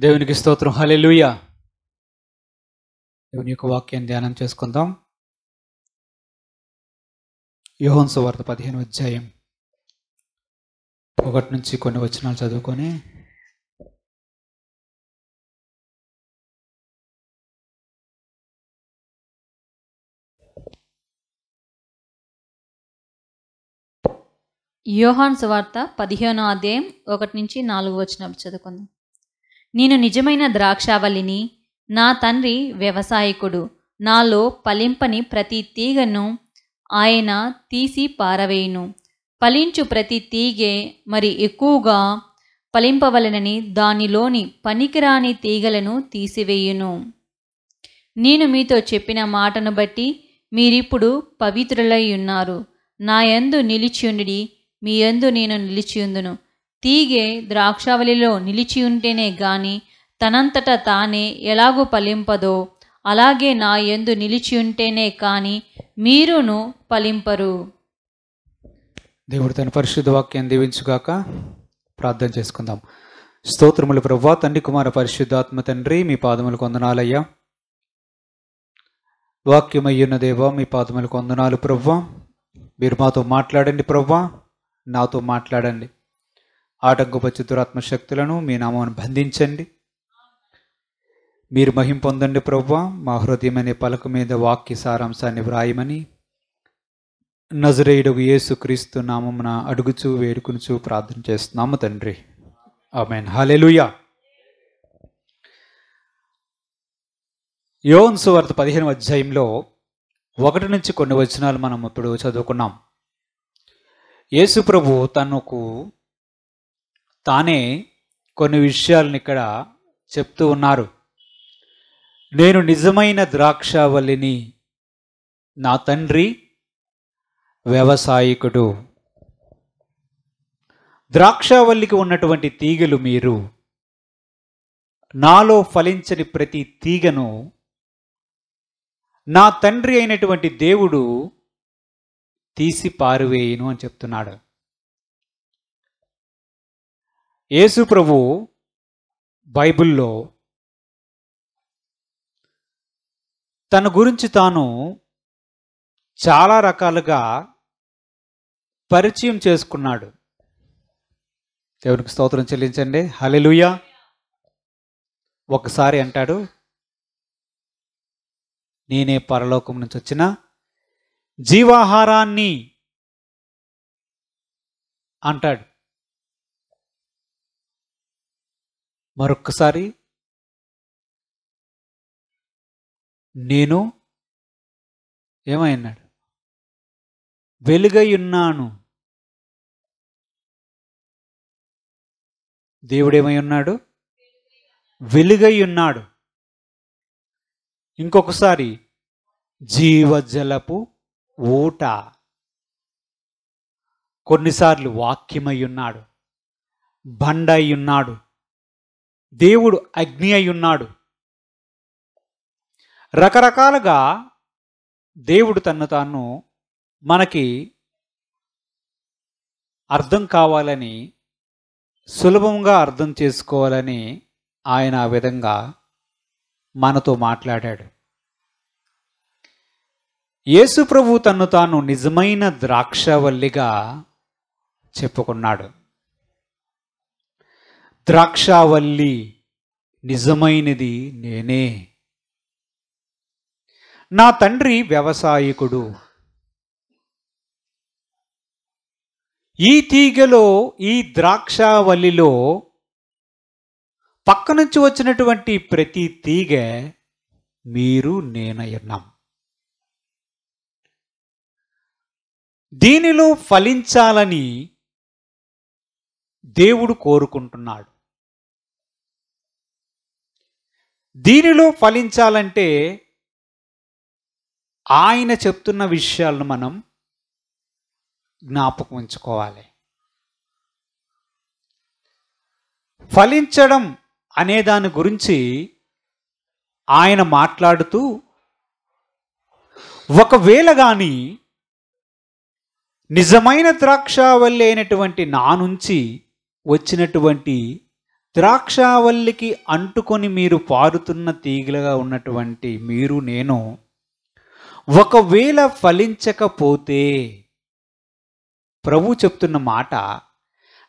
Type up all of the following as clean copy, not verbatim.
దేవునికి స్తోత్రం. హల్లెలూయా. దేవుని యొక్క వాక్యాన్ని ధ్యానం చేసుకుందాం. యోహాను సువార్త 15వ అధ్యాయం 1 నుంచి కొన్ని వచనాలు చదువుకొని యోహాను సువార్త 15వ అధ్యాయం 1 నుంచి 4 వచనాలు చదువుకుందాం. నేను నిజమైన ద్రాక్షావల్లిని, నా తండ్రి వ్యవసాయకుడు. నాలో ఫలింపని ప్రతి తీగను ఆయన తీసి పారవేయును. ఫలించు ప్రతి తీగె మరి ఎక్కువగా ఫలింపవలెనని దానిలోని పనికిరాని తీగలను తీసివేయును. నేను మీతో చెప్పిన మాటను బట్టి మీరిప్పుడు పవిత్రులై ఉన్నారు. నా యందు నిలిచియుండి, మీ యందు నేను నిలిచియుందును. తీగె ద్రాక్షావళిలో నిలిచి ఉంటేనే గాని తనంతట తానే ఎలాగూ ఫలింపదో, అలాగే నా యందు నిలిచి ఉంటేనే కానీ మీరును ఫలింపరు. దేవుడు తన పరిశుద్ధ వాక్యాన్ని దీవించుగాక. ప్రార్థన చేసుకుందాం. స్తోత్రములు ప్రభువా, తండ్రి కుమార పరిశుద్ధాత్మ తండ్రి, మీ పాదములకు వందనాలయ్యా. వాక్యమయ్యున్న దేవా, మీ పాదములకు వందనాలు ప్రభువా. మీరు మాతో మాట్లాడండి ప్రభువా, నాతో మాట్లాడండి. ఆటంకపరిచే దురాత్మ శక్తులను మీ నామాన్ని బంధించండి. మీరు మహిం పొందండి ప్రభువా. మా హృదయం అనే పలక మీద వాక్య సారాంశాన్ని వ్రాయమని నజరేయుడగు యేసుక్రీస్తు నామమున అడుగుచూ వేడుకునుచూ ప్రార్థన చేస్తున్నాము తండ్రి. ఆమేన్. హల్లెలూయా. యోహాను సువార్త 15వ అధ్యాయంలో 1 నుంచి కొన్ని వచనాలు మనం ఇప్పుడు చదువుకున్నాం. యేసు ప్రభు తనకు తానే కొన్ని విషయాలను ఇక్కడ చెప్తూ ఉన్నారు. నేను నిజమైన ద్రాక్షావల్లిని, నా తండ్రి వ్యవసాయకుడు. ద్రాక్షావల్లికి ఉన్నటువంటి తీగలు మీరు. నాలో ఫలించని ప్రతి తీగను నా తండ్రి అయినటువంటి దేవుడు తీసి పారివేయును అని చెప్తున్నాడు. యేసు ప్రభు బైబిల్లో తన గురించి తాను చాలా రకాలుగా పరిచయం చేసుకున్నాడు. దేవునికి స్తోత్రం చెల్లించండి. హల్లెలూయా. ఒకసారి అంటాడు, నేనే పరలోకం నుంచి వచ్చిన జీవాహారాన్ని అంటాడు. మరొక్కసారి నేను ఏమన్నాడు? వెలుగై ఉన్నాను. దేవుడేమై ఉన్నాడు? వెలుగై ఉన్నాడు. ఇంకొకసారి జీవజలపు ఊట. కొన్నిసార్లు వాక్యమై ఉన్నాడు, బండ అయి ఉన్నాడు, దేవుడు అగ్ని అయి ఉన్నాడు. రకరకాలుగా దేవుడు తన్ను తాను మనకి అర్థం కావాలని, సులభంగా అర్థం చేసుకోవాలని ఆయన ఆ విధంగా మనతో మాట్లాడాడు. యేసు ప్రభు తన్ను తాను నిజమైన ద్రాక్షావల్లిగా చెప్పుకున్నాడు. ద్రాక్షావల్లి నిజమైనది నేనే. నా తండ్రి వ్యవసాయకుడు. ఈ తీగలో, ఈ ద్రాక్షావల్లిలో పక్క నుంచి వచ్చినటువంటి ప్రతి తీగ మీరు నేనై ఉన్నాం. దీనిలో ఫలించాలని దేవుడు కోరుకుంటున్నాడు. దీనిలో ఫలించాలంటే ఆయన చెప్తున్న విషయాలను మనం జ్ఞాపకం ఉంచుకోవాలి. ఫలించడం అనే దాని గురించి ఆయన మాట్లాడుతూ, ఒకవేళ కానీ నిజమైన ద్రాక్షావల్లి అయినటువంటి నా నుంచి వచ్చినటువంటి ద్రాక్షావల్లికి అంటుకొని మీరు పారుతున్న తీగలుగా ఉన్నటువంటి మీరు నేను ఒకవేళ ఫలించకపోతే, ప్రభు చెప్తున్న మాట,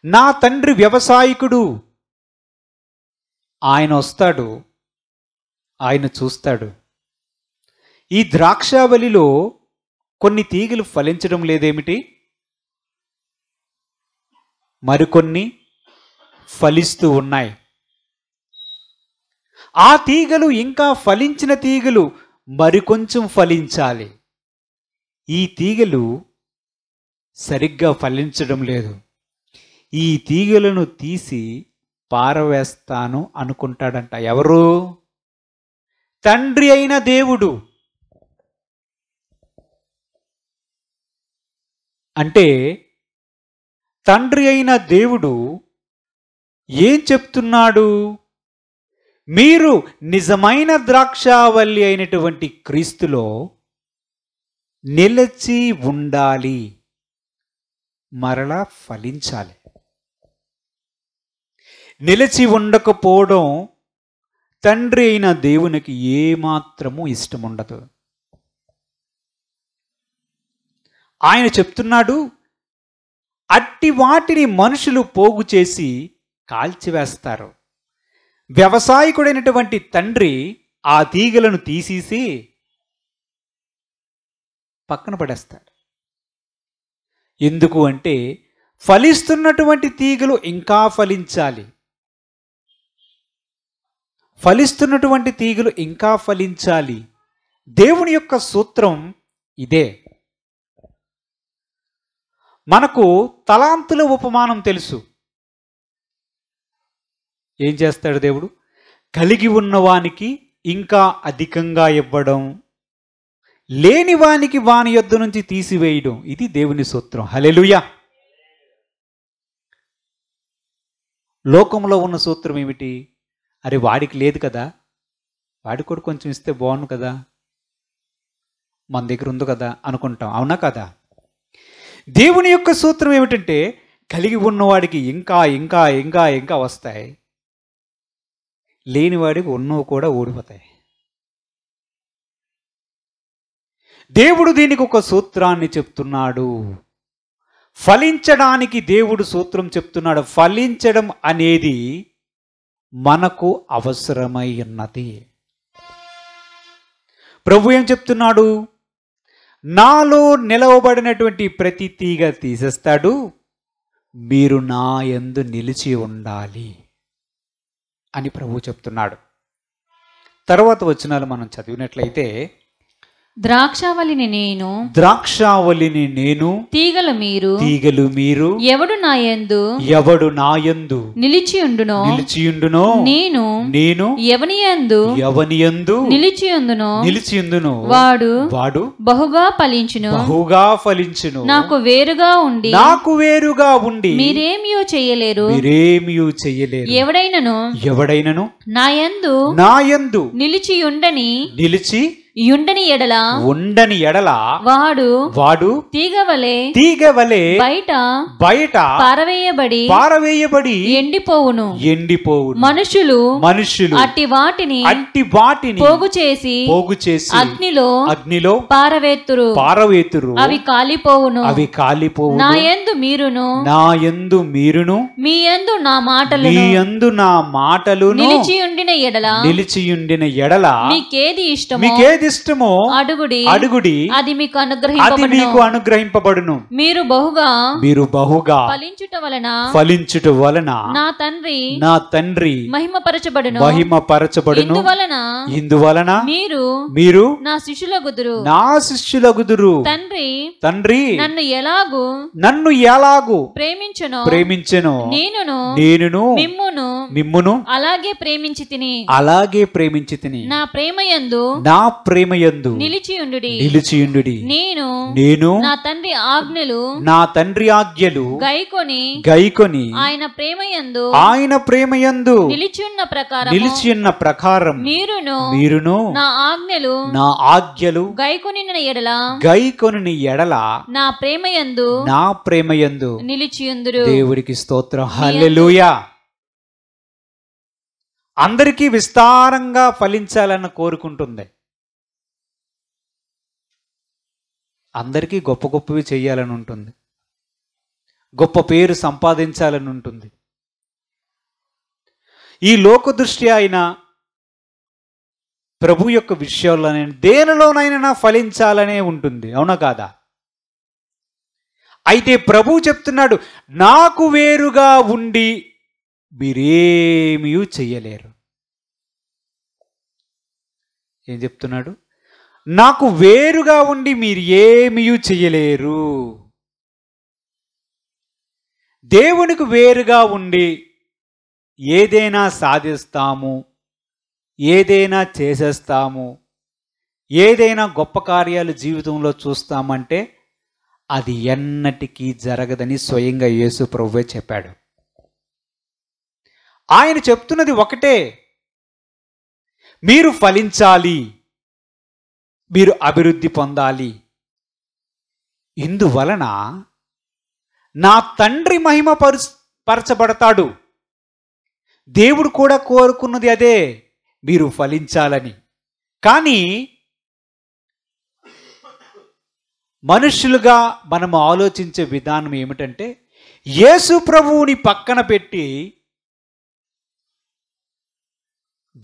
నా తండ్రి వ్యవసాయకుడు, ఆయన వస్తాడు, ఆయన చూస్తాడు. ఈ ద్రాక్షావల్లిలో కొన్ని తీగలు ఫలించడం లేదేమిటి, మరికొన్ని ఫలిస్తూ ఉన్నాయి. ఆ తీగలు, ఇంకా ఫలించిన తీగలు మరికొంచెం ఫలించాలి. ఈ తీగలు సరిగ్గా ఫలించడం లేదు. ఈ తీగలను తీసి పారవేస్తాను అనుకుంటాడంట. ఎవరు? తండ్రి అయిన దేవుడు. అంటే తండ్రి అయిన దేవుడు ఏం చెప్తున్నాడు? మీరు నిజమైన ద్రాక్షావల్లి అయినటువంటి క్రీస్తులో నిలిచి ఉండాలి, మరలా ఫలించాలి. నిలిచి ఉండకపోవడం తండ్రి అయిన దేవునికి ఏమాత్రము ఇష్టం ఉండదు. ఆయన చెప్తున్నాడు, అట్టి వాటిని మనుషులు పోగు చేసి కాల్చివేస్తారు. వ్యవసాయకుడైనటువంటి తండ్రి ఆ తీగలను తీసేసి పక్కన పడేస్తాడు. ఎందుకు అంటే ఫలిస్తున్నటువంటి తీగలు ఇంకా ఫలించాలి. ఫలిస్తున్నటువంటి తీగలు ఇంకా ఫలించాలి. దేవుని యొక్క సూత్రం ఇదే. మనకు తలాంతుల ఉపమానం తెలుసు. ఏం చేస్తాడు దేవుడు? కలిగి ఉన్నవానికి ఇంకా అధికంగా ఇవ్వడం, లేనివానికి వాని యొద్ద నుంచి తీసివేయడం. ఇది దేవుని సూత్రం. హల్లెలూయా. లోకంలో ఉన్న సూత్రం ఏమిటి? అరే వాడికి లేదు కదా, వాడికి కూడా కొంచెం ఇస్తే బాగుండు కదా, మన దగ్గర ఉంది కదా అనుకుంటాం. అవునా కదా? దేవుని యొక్క సూత్రం ఏమిటంటే కలిగి ఉన్నవాడికి ఇంకా ఇంకా ఇంకా ఇంకా వస్తాయి, లేనివాడికి ఉన్నవి కూడా ఓడిపోతాయి. దేవుడు దీనికి ఒక సూత్రాన్ని చెప్తున్నాడు. ఫలించడానికి దేవుడు సూత్రం చెప్తున్నాడు. ఫలించడం అనేది మనకు అవసరమై ఉన్నది. ప్రభు ఏం చెప్తున్నాడు? నాలో నిలవబడినటువంటి ప్రతి తీగ తీసేస్తాడు, మీరు నా యందు నిలిచి ఉండాలి అని ప్రభు చెప్తున్నాడు. తర్వాత వచనాలు మనం చదివినట్లయితే, ద్రాక్షావల్లిని నేను, ద్రాక్షావల్లిని నేను, తీగలు మీరు, తీగలు మీరు, ఎవడు నా యందు, ఎవడు నా యందు నిలిచియుండునో, నిలిచియుండునో, నేను, నేను ఎవని యందు, ఎవని యందు నిలిచియుందునో, నిలిచియుందునో, వాడు వాడు బహుగా ఫలించును. బహుగా ఫలించును. నాకు వేరుగా ఉండి, నాకు వేరుగా ఉండి మీరేమియో చేయలేరు. మీరేమియూ చెయ్యలేరు. ఎవడైనను నా యందు నా యందు నిలిచియుండని నిలిచి యుండని ఎడల, ఉండని ఎడల, వాడు తీగ వలె బయట పారవేయబడి ఎండిపోవును. మనుషులు అట్టి వాటిని పోగు చేసి అగ్నిలో పారవేతురు. అవి కాలిపోవును. నా యందు మీరును మీ యందు నా మాటలు నిలిచియుండిన ఎడల మీకేది ఇష్టమో అడుగుడి, అది మీకు అనుగ్రహింపబడును. మీరు బహుగా ఫలించుట వలన నా తండ్రి మహిమపరచబడును. ఇందువలన మీరు నా శిష్యులగుదురు. తండ్రి నన్ను ఎలాగు ప్రేమించెనో నేనును మిమ్మును అలాగే ప్రేమించి తిని నా ప్రేమయందు నిలిచియుండుడి. నేను నా తండ్రి ఆజ్ఞలు గైకొని ఆయన ప్రేమయందు నిలిచియున్న ప్రకారం మీరును నా ఆజ్ఞలు గైకొనిన ఎడల నా ప్రేమయందు నిలిచియుందురు. దేవుడికి స్తోత్రం. హల్లెలూయా. అందరికీ విస్తారంగా ఫలించాలని కోరుకుంటుంది. అందరికీ గొప్ప గొప్పవి చేయాలని ఉంటుంది, గొప్ప పేరు సంపాదించాలని ఉంటుంది. ఈ లోక దృష్టి అయినా ప్రభు యొక్క విషయాల్లోనే దేనిలోనైనా ఫలించాలనే ఉంటుంది. అవునా కాదా? అయితే ప్రభు చెప్తున్నాడు, నాకు వేరుగా ఉండి మీరేమీ చెయ్యలేరు. ఏం చెప్తున్నాడు? నాకు వేరుగా ఉండి మీరు ఏమీ చెయ్యలేరు. దేవునికి వేరుగా ఉండి ఏదైనా సాధిస్తాము, ఏదైనా చేసేస్తాము, ఏదైనా గొప్ప కార్యాలు జీవితంలో చూస్తామంటే అది ఎన్నటికీ జరగదని స్వయంగా యేసు ప్రభువే చెప్పాడు. ఆయన చెప్తున్నది ఒకటే, మీరు ఫలించాలి, మీరు అభివృద్ధి పొందాలి. ఇందువలన నా తండ్రి మహిమ పరచబడతాడు. దేవుడు కూడా కోరుకున్నది అదే, మీరు ఫలించాలని. కానీ మనుషులుగా మనం ఆలోచించే విధానం ఏమిటంటే, యేసు ప్రభువుని పక్కన పెట్టి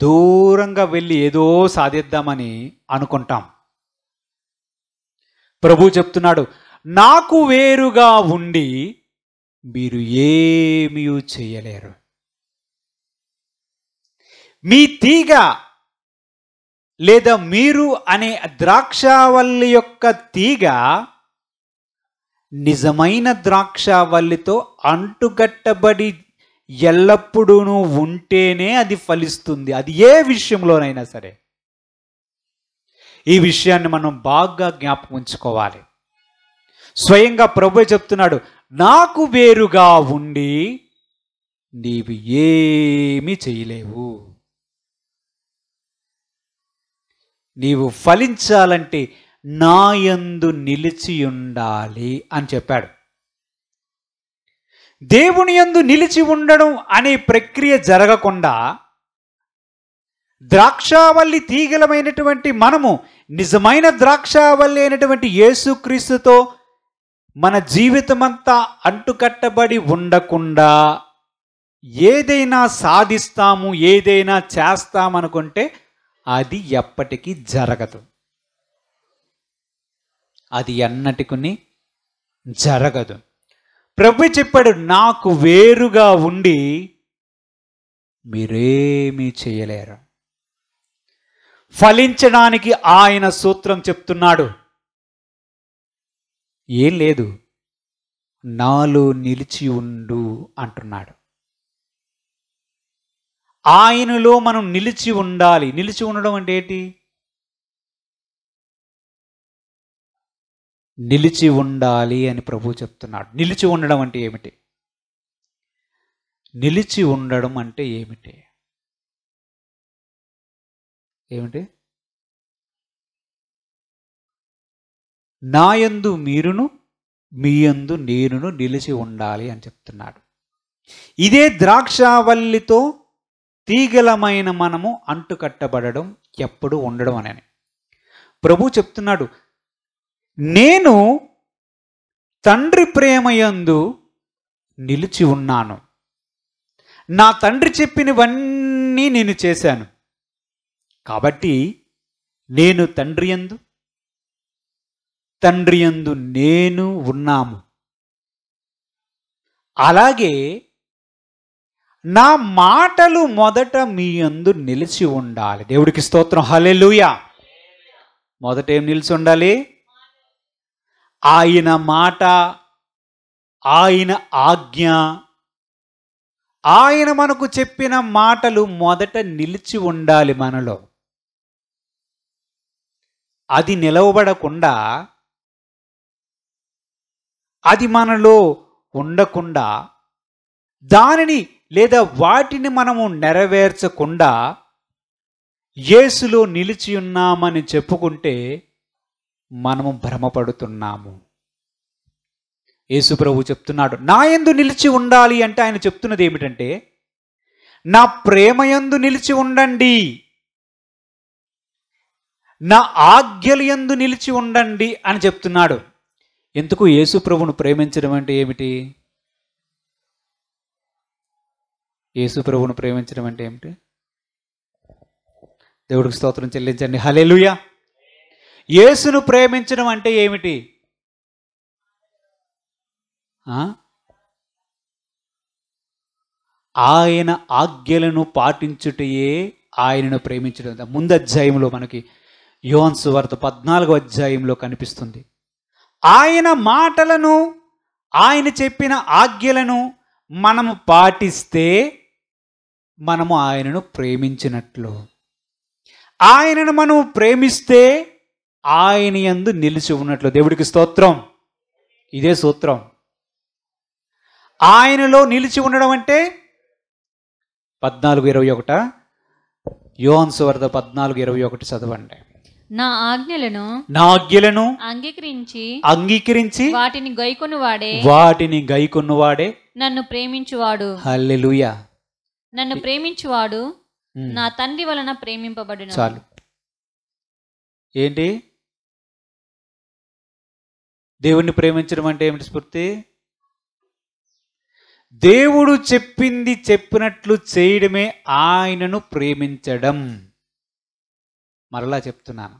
దూరంగా వెళ్ళి ఏదో సాధిద్దామని అనుకుంటాం. ప్రభు చెప్తున్నాడు, నాకు వేరుగా ఉండి మీరు ఏమీ చేయలేరు. మీ తీగ లేదా మీరు అనే ద్రాక్షావల్లి యొక్క తీగ నిజమైన ద్రాక్షావల్లితో అంటుకట్టబడి ఎల్లప్పుడూ ఉంటేనే అది ఫలిస్తుంది. అది ఏ విషయంలోనైనా సరే. ఈ విషయాన్ని మనం బాగా జ్ఞాపకం ఉంచుకోవాలి. స్వయంగా ప్రభువే చెప్తున్నాడు, నాకు వేరుగా ఉండి నీవు ఏమీ చేయలేవు. నీవు ఫలించాలంటే నా యందు నిలిచి ఉండాలి అని చెప్పాడు. దేవుని యందు నిలిచి ఉండడం అనే ప్రక్రియ జరగకుండా ద్రాక్షావల్లి తీగలమైనటువంటి మనము నిజమైన ద్రాక్షావల్లి అయినటువంటి యేసుక్రీస్తుతో మన జీవితమంతా అంటుకట్టబడి ఉండకుండా ఏదైనా సాధిస్తాము, ఏదైనా చేస్తామనుకుంటే అది ఎప్పటికీ జరగదు. అది ఎన్నటికి జరగదు. ప్రభు చెప్పాడు, నాకు వేరుగా ఉండి మీరేమీ చేయలేరు. ఫలించడానికి ఆయన సూత్రం చెప్తున్నాడు. ఏం లేదు, నాలో నిలిచి ఉండు అంటున్నాడు. ఆయనలో మనం నిలిచి ఉండాలి. నిలిచి ఉండడం అంటే ఏంటి? నిలిచి ఉండాలి అని ప్రభు చెప్తున్నాడు. నిలిచి ఉండడం అంటే ఏమిటి? నిలిచి ఉండడం అంటే ఏమిటి? ఏమిటి? నాయందు మీరును మీయందు నేనును నిలిచి ఉండాలి అని చెప్తున్నాడు. ఇదే ద్రాక్షావల్లితో తీగలమైన మనము అంటుకట్టబడడం, ఎప్పుడు ఉండడం అని ప్రభు చెప్తున్నాడు. నేను తండ్రి ప్రేమయందు నిలిచి ఉన్నాను. నా తండ్రి చెప్పినవన్నీ నేను చేశాను. కాబట్టి నేను తండ్రి యందు నేను ఉన్నాము. అలాగే నా మాటలు మొదట మీ యందు నిలిచి ఉండాలి. దేవుడికి స్తోత్రం, హల్లెలూయా. మొదట ఏం నిలిచి ఉండాలి? ఆయన మాట, ఆయన ఆజ్ఞ, ఆయన మనకు చెప్పిన మాటలు మొదట నిలిచి ఉండాలి మనలో. అది నిలవబడకుండా, అది మనలో ఉండకుండా, దానిని లేదా వాటిని మనము నెరవేర్చకుండా యేసులో నిలిచి ఉన్నామని చెప్పుకుంటే మనము భ్రమపడుతున్నాము. యేసు ప్రభు చెప్తున్నాడు, నా యందు నిలిచి ఉండాలి అంటే ఆయన చెప్తున్నది ఏమిటంటే, నా ప్రేమయందు నిలిచి ఉండండి, నా ఆజ్ఞల యందు నిలిచి ఉండండి అని చెప్తున్నాడు. ఎందుకు? యేసు ప్రభువును ప్రేమించడం అంటే ఏమిటి? యేసు ప్రభువును ప్రేమించడం అంటే ఏమిటి? దేవుడికి స్తోత్రం చెల్లించండి. హల్లెలూయా. యేసును ప్రేమించడం అంటే ఏమిటి? ఆయన ఆజ్ఞలను పాటించుటయే ఆయనను ప్రేమించడం. ముందు అధ్యాయంలో మనకి యోహాను సువార్త 14వ అధ్యాయంలో కనిపిస్తుంది. ఆయన మాటలను, ఆయన చెప్పిన ఆజ్ఞలను మనము పాటిస్తే మనము ఆయనను ప్రేమించినట్లు. ఆయనను మనం ప్రేమిస్తే ఆయన యందు నిలిచి ఉన్నట్లు. దేవుడికి స్తోత్రం. ఇదే సూత్రం. ఆయనలో నిలిచి ఉండడం అంటే 14:21 యోహాను సువార్త 14:21 చదవండి. నా ఆజ్ఞలను అంగీకరించి వాటిని గైకొనువాడే నన్ను ప్రేమించువాడు. హల్లెలూయా. నన్ను ప్రేమించువాడు నా తండ్రి వలన ప్రేమింపబడును. చాలు. ఏంటి దేవుణ్ణి ప్రేమించడం అంటే? ఏమిటి స్ఫూర్తి? దేవుడు చెప్పింది చెప్పినట్లు చేయడమే ఆయనను ప్రేమించడం. మరలా చెప్తున్నాను,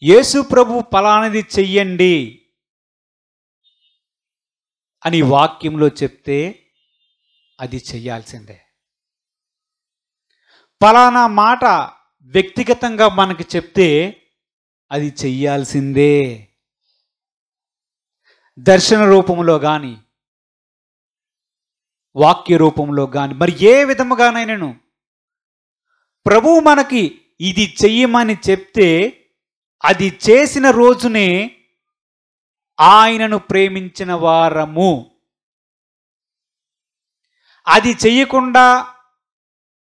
యేసు ప్రభు పలానది చెయ్యండి అని వాక్యంలో చెప్తే అది చెయ్యాల్సిందే. పలానా మాట వ్యక్తిగతంగా మనకి చెప్తే అది చెయ్యాల్సిందే. దర్శన రూపంలో కానీ, వాక్య రూపంలో కానీ, మరి ఏ విధముగానైనాను ప్రభువు మనకి ఇది చెయ్యమని చెప్తే అది చేసిన రోజునే ఆయనను ప్రేమించిన వారము. అది చెయ్యకుండా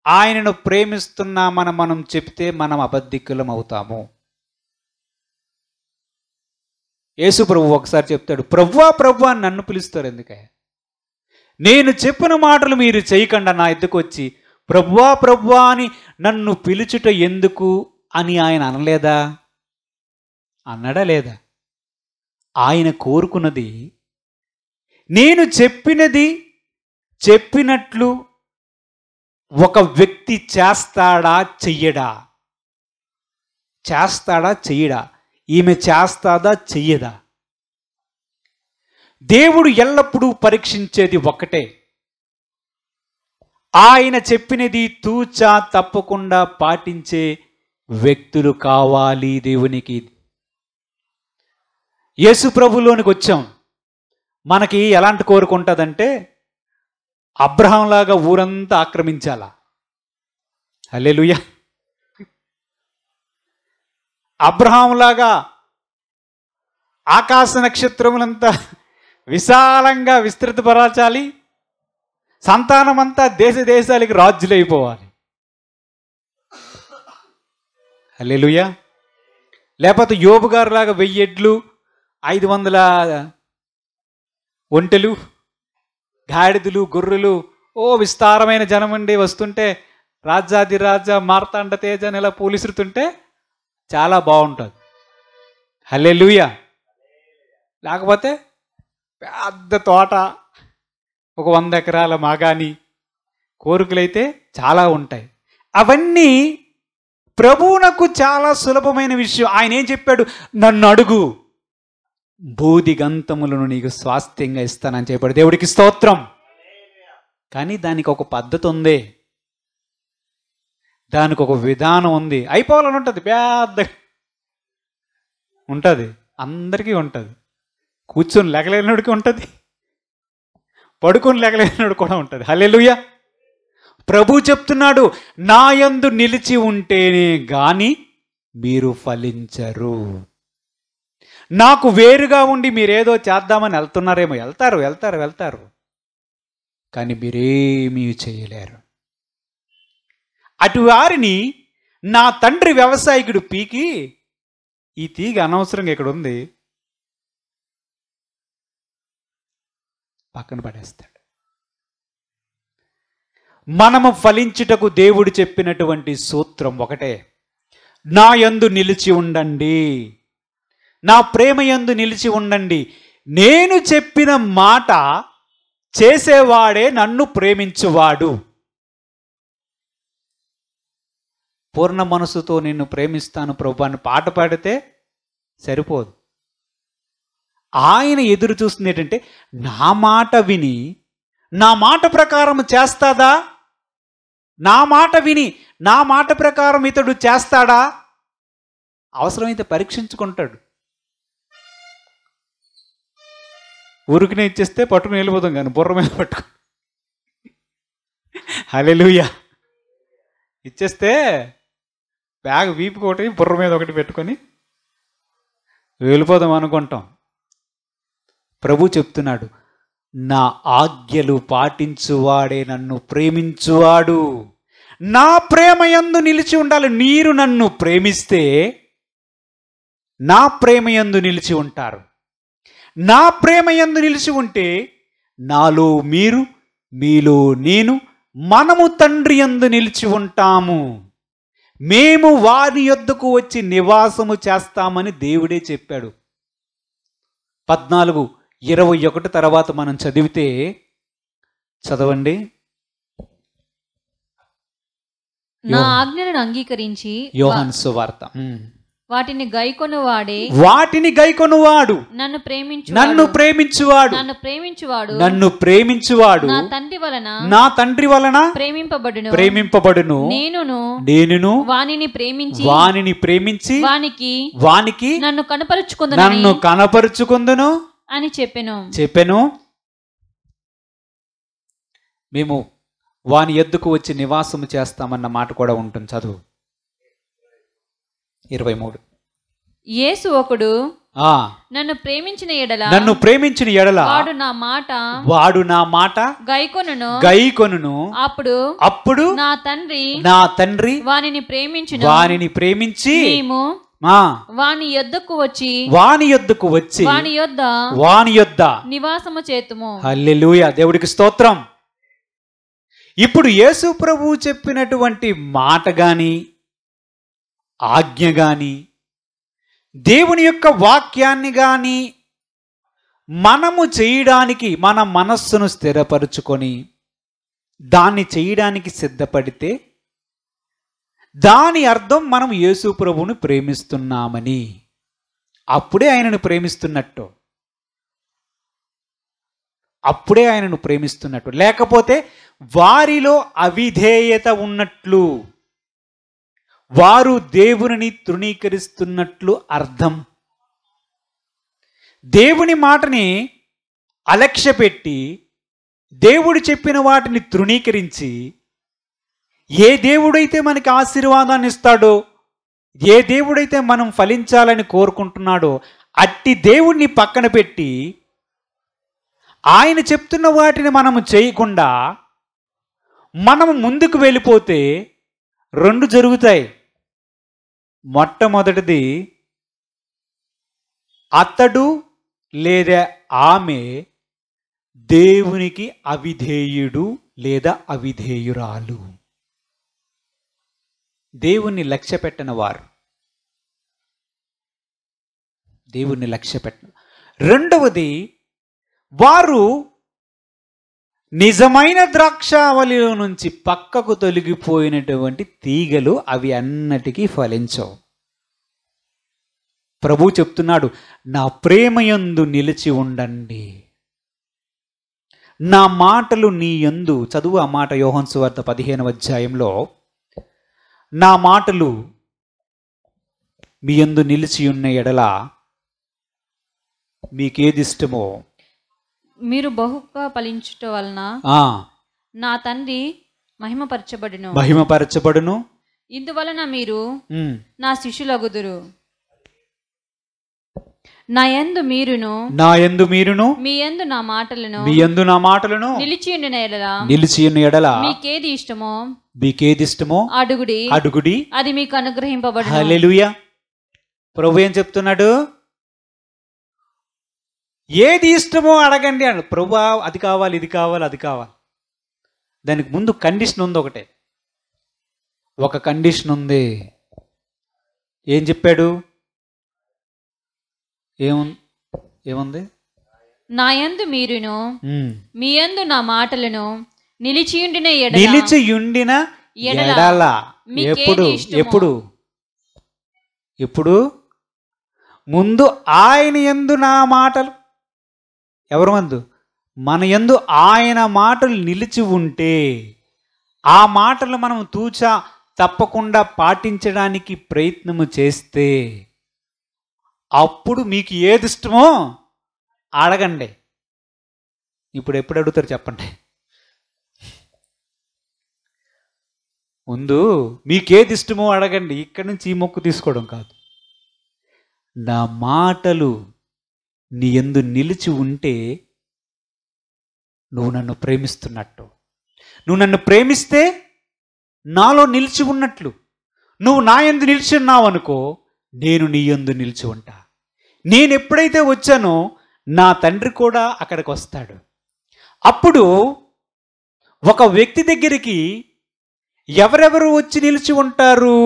ఆయనను ప్రేమిస్తున్నామని మనం చెప్తే మనం అబద్ధికులం అవుతాము. యేసు ప్రభు ఒకసారి చెప్తాడు, ప్రభువా ప్రభు అని నన్ను పిలుస్తారు ఎందుకే? నేను చెప్పిన మాటలు మీరు చేయకుండా నా ఎద్దుకు వచ్చి ప్రభువా ప్రభువా అని నన్ను పిలుచుట ఎందుకు అని ఆయన అనలేదా? అన్నాడా లేదా? ఆయన కోరుకున్నది నేను చెప్పినది చెప్పినట్లు ఒక వ్యక్తి చేస్తాడా చెయ్యడా? చేస్తాడా చెయ్యడా? ఈమె చేస్తాదా చెయ్యదా? దేవుడు ఎల్లప్పుడూ పరీక్షించేది ఒక్కటే, ఆయన చెప్పినది తూచా తప్పకుండా పాటించే వ్యక్తులు కావాలి దేవునికి. యేసు ప్రభులోనికి వచ్చాం, మనకి ఎలాంటి కోరిక ఉంటుందంటే అబ్రహాంలాగా ఊరంతా ఆక్రమించాలా. హల్లెలూయా. అబ్రహాంలాగా ఆకాశ నక్షత్రములంతా విశాలంగా విస్తృతపరచాలి, సంతానమంతా దేశ దేశాలకి రాజులైపోవాలి. హల్లెలూయా. లేకపోతే యోబు గారు లాగా 1000 ఎడ్లు 500 ఒంటెలు గాడిదలు గొర్రెలు విస్తారమైన జనమండి వస్తుంటే రాజాదిరాజా మార్తాండ తేజ నెల పూలిసురుతుంటే చాలా బాగుంటుంది. హల్లెలూయా. లేకపోతే పెద్ద తోట, ఒక 100 ఎకరాల మాగాని కోరికలైతే చాలా ఉంటాయి. అవన్నీ ప్రభువునకు చాలా సులభమైన విషయం. ఆయన ఏం చెప్పాడు? నన్ను అడుగు, బూదిగంతములను నీకు స్వాస్థ్యంగా ఇస్తానని చెప్పాడు. దేవుడికి స్తోత్రం. కానీ దానికి ఒక పద్ధతి ఉంది, దానికి ఒక విధానం ఉంది. అయిపోవాలని ఉంటుంది, పెద్ద ఉంటుంది, అందరికీ ఉంటుంది. కూర్చొని లేకలేనివాడికి ఉంటుంది, పడుకొని లేకలేనివాడు కూడా ఉంటుంది. హల్లెలూయా. ప్రభు చెప్తున్నాడు, నా యందు నిలిచి ఉంటేనే గాని మీరు ఫలించరు. నాకు వేరుగా ఉండి మీరేదో చేద్దామని వెళ్తున్నారేమో, వెళ్తారు, కానీ మీరేమీ చేయలేరు. అటు వారిని నా తండ్రి వ్యవసాయకుడు పీకి, ఈ తీగ అనవసరంగా ఇక్కడ ఉంది, పక్కన పడేస్తాడు. మనము ఫలించుటకు దేవుడు చెప్పినటువంటి సూత్రం ఒకటే, నా యందు నిలిచి ఉండండి, నా ప్రేమ యందు నిలిచి ఉండండి. నేను చెప్పిన మాట చేసేవాడే నన్ను ప్రేమించువాడు. పూర్ణ మనసుతో నిన్ను ప్రేమిస్తాను ప్రభు అని పాట పాడితే సరిపోదు. ఆయన ఎదురు చూస్తుంది ఏంటంటే, నా మాట విని నా మాట ప్రకారం చేస్తాదా, నా మాట విని నా మాట ప్రకారం ఇతడు చేస్తాడా, అవసరమైతే పరీక్షించుకుంటాడు. ఊరికినే ఇచ్చేస్తే పట్టుకుని వెళ్ళిపోతాం, కానీ బుర్ర మీద పట్టుకు హల్లెలూయా. ఇచ్చేస్తే బ్యాగ్ వీపుకి ఒకటి బుర్ర మీద ఒకటి పెట్టుకొని వెళ్ళిపోదాం అనుకుంటాం. ప్రభు చెప్తున్నాడు, నా ఆజ్ఞలు పాటించువాడే నన్ను ప్రేమించువాడు. నా ప్రేమ యందు నిలిచి ఉండాలి. మీరు నన్ను ప్రేమిస్తే నా ప్రేమ యందు నిలిచి ఉంటారు. నా ప్రేమ యందు నిలిచి ఉంటే నాలో మీరు, మీలో నేను, మనము తండ్రి యందు నిలిచి ఉంటాము. మేము వారి యొద్దకు వచ్చి నివాసము చేస్తామని దేవుడే చెప్పాడు. 14:21 తర్వాత మనం చదివితే, చదవండి. నా ఆజ్ఞలను అంగీకరించి యోహాను సువార్త. వాటిని గైకొనువాడే వాటిని గైకొనువాడు నన్ను నన్ను ప్రేమించువాడు నన్ను ప్రేమించువాడు నా తండ్రి వలన ప్రేమింపబడును. నేనును వానిని ప్రేమించి వానికి నన్ను కనపరుచుకుందును అని చెప్పెను. మేము వాని యొద్దకు వచ్చి నివాసము చేస్తామన్న మాట కూడా ఉంటుంది. చదువు 23. యేసు ఒకడు నన్ను ప్రేమించిన ఎడల వాడు నా మాట గైకొనును. అప్పుడు నా తండ్రి వానిని ప్రేమించి వాని యొద్దకు వచ్చి వాని యొద్ద నివాసము చేతుము. హల్లెలూయా, దేవుడికి స్తోత్రం. ఇప్పుడు యేసు ప్రభువు చెప్పినటువంటి మాట గాని ఆజ్ఞ గాని దేవుని యొక్క వాక్యాన్ని గాని మనము చేయడానికి మన మనస్సును స్థిరపరుచుకొని దాన్ని చేయడానికి సిద్ధపడితే దాని అర్థం మనం యేసు ప్రభువుని ప్రేమిస్తున్నామని. అప్పుడే ఆయనను ప్రేమిస్తున్నట్టు. లేకపోతే వారిలో అవిధేయత ఉన్నట్లు, వారు దేవుని తృణీకరిస్తున్నట్లు అర్థం. దేవుని మాటని అలక్ష్యపెట్టి దేవుడు చెప్పిన వాటిని తృణీకరించి ఏ దేవుడైతే మనకి ఆశీర్వాదాన్ని ఇస్తాడో, ఏ దేవుడైతే మనం ఫలించాలని కోరుకుంటున్నాడో అట్టి దేవుణ్ణి పక్కన పెట్టి ఆయన చెప్తున్న వాటిని మనము చేయకుండా మనము ముందుకు వెళ్ళిపోతే 2 జరుగుతాయి. మొట్టమొదటిది, అతడు లేదా ఆమె దేవునికి అవిధేయుడు లేదా అవిధేయురాలు, దేవుణ్ణి లక్ష్యపెట్టని వారు, దేవుణ్ణి లక్ష్యపెట్టను. రెండవది, వారు నిజమైన ద్రాక్షావళిలో నుంచి పక్కకు తొలగిపోయినటువంటి తీగలు, అవి అన్నటికీ ఫలించవు. ప్రభు చెప్తున్నాడు, నా ప్రేమయందు నిలిచి ఉండండి, నా మాటలు నీ యందు. చదువు ఆ మాట, యోహాను సువార్త 15వ అధ్యాయంలో, నా మాటలు మీ యందు నిలిచి ఉన్న ఎడల మీకేది ఇష్టమో మీరు బహుగా ఫలించుట వలన నా తండ్రి మహిమపరచబడును. ఇందువలన మీరు నా శిష్యులగుదురు. నా యందు మీరును మీ యందు నా మాటలను నిలిచి ఉన్న ఎడల మీకేది ఇష్టమో అడుగుడి, అది మీకు అనుగ్రహింపబడును. హల్లెలూయా. ప్రభు ఏం చెప్తున్నాడు? ఏది ఇష్టమో అడగండి అన్నాడు. ప్రభువా, అది కావాలి, ఇది కావాలి, అది కావాలి. దానికి ముందు కండిషన్ ఉంది ఒకటే. ఒక కండిషన్ ఉంది. ఏం చెప్పాడు? ఏముంది? నా యందు మీరును మీ యందు నా మాటలను నిలిచియుండిన ఎడల. ఎప్పుడు ముందు ఆయన యందు నా మాటలు, ఎవరి మందు? మన యందు ఆయన మాటలు నిలిచి ఉంటే, ఆ మాటలు మనం తూచా తప్పకుండా పాటించడానికి ప్రయత్నము చేస్తే, అప్పుడు మీకు ఏది ఇష్టమో అడగండి. ఇప్పుడు ఎప్పుడు అడుగుతారు చెప్పండి? ముందు మీకేది ఇష్టమో అడగండి. ఇక్కడి నుంచి ఈ మొక్కు తీసుకోవడం కాదు. నా మాటలు నీ యందు నిలిచి ఉంటే నువ్వు నన్ను ప్రేమిస్తున్నట్టు. నువ్వు నన్ను ప్రేమిస్తే నాలో నిలిచి ఉన్నట్లు. నువ్వు నా యందు నిలిచి ఉన్నావు అనుకో, నేను నీ యందు నిలిచి ఉంటా. నేను ఎప్పుడైతే వచ్చానో నా తండ్రి కూడా అక్కడికి వస్తాడు. అప్పుడు ఒక వ్యక్తి దగ్గరికి ఎవరెవరు వచ్చి నిలిచి ఉంటారు?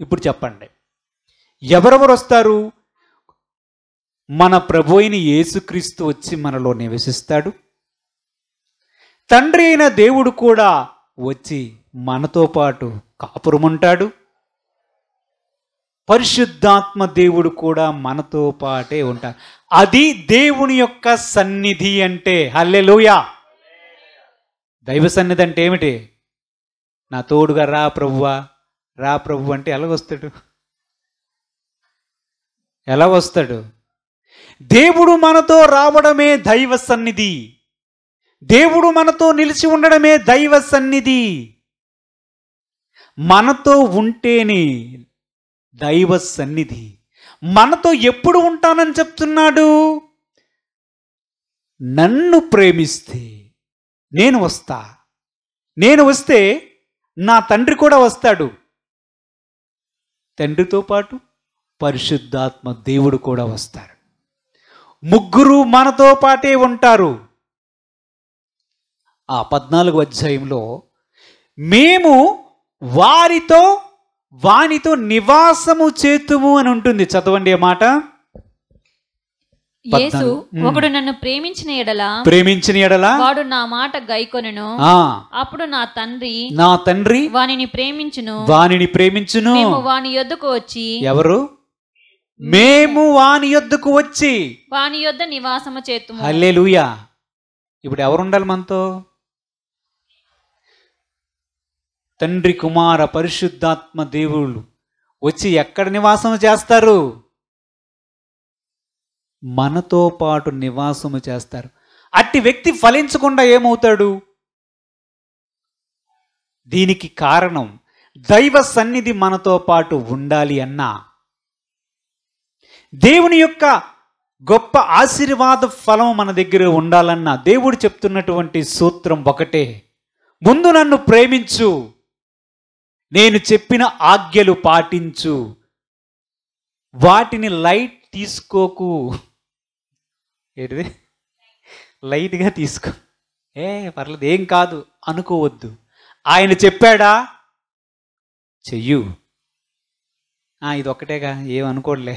ఇప్పుడు చెప్పండి. ఎవరెవరు వస్తారు? మన ప్రభు అయిన యేసుక్రీస్తు వచ్చి మనలో నివసిస్తాడు. తండ్రి అయిన దేవుడు కూడా వచ్చి మనతో పాటు కాపురముంటాడు. పరిశుద్ధాత్మ దేవుడు కూడా మనతో పాటే ఉంటాడు. అది దేవుని యొక్క సన్నిధి అంటే. హల్లెలూయా. దైవ సన్నిధి అంటే ఏమిటి? నా తోడుగా రా ప్రభువా, రా ప్రభు అంటే ఎలా వస్తాడు? దేవుడు మనతో రావడమే దైవ సన్నిధి. దేవుడు మనతో నిలిచి ఉండడమే దైవ సన్నిధి. మనతో ఉంటేనే దైవ సన్నిధి. మనతో ఎప్పుడు ఉంటానని చెప్తున్నాడు? నన్ను ప్రేమిస్తే నేను వస్తా. నేను వస్తే నా తండ్రి కూడా వస్తాడు. తండ్రితో పాటు పరిశుద్ధాత్మ దేవుడు కూడా వస్తారు. ముగ్గురు మనతో పాటే ఉంటారు. ఆ 14వ అధ్యాయంలో మేము వానితో నివాసము చేతుము అని ఉంటుంది. చదవండి ఆ మాట. యేసు ఒకడు నన్ను ప్రేమించిన ఎడల వాడు నా మాట గైకొనును. అప్పుడు నా తండ్రి వానిని ప్రేమించును. మేము వాని యొద్దకు వచ్చి, ఎవరు? మేము వాని యొద్దకు వచ్చి వాని యొద్ద నివాసము చేతుము. హల్లెలూయా. ఇప్పుడు ఎవరు ఉండాలి మనతో? తండ్రి, కుమార, పరిశుద్ధాత్మ దేవుళ్ళు వచ్చి ఎక్కడ నివాసము చేస్తారు? మనతో పాటు నివాసము చేస్తారు. అట్టి వ్యక్తి ఫలించకుండా ఏమవుతాడు? దీనికి కారణం దైవ సన్నిధి మనతో పాటు ఉండాలి అన్నా, దేవుని యొక్క గొప్ప ఆశీర్వాద ఫలం మన దగ్గర ఉండాలన్నా దేవుడు చెప్తున్నటువంటి సూత్రం ఒకటే. ముందు నన్ను ప్రేమించు, నేను చెప్పిన ఆజ్ఞలు పాటించు, వాటిని లైట్ తీసుకోకు. ఏంటిది? లైట్గా తీసుకో. పర్లేదు, ఏం కాదు అనుకోవద్దు. ఆయన చెప్పాడా, చెయ్యు. ఇది ఒక్కటేగా, ఏమనుకోలే.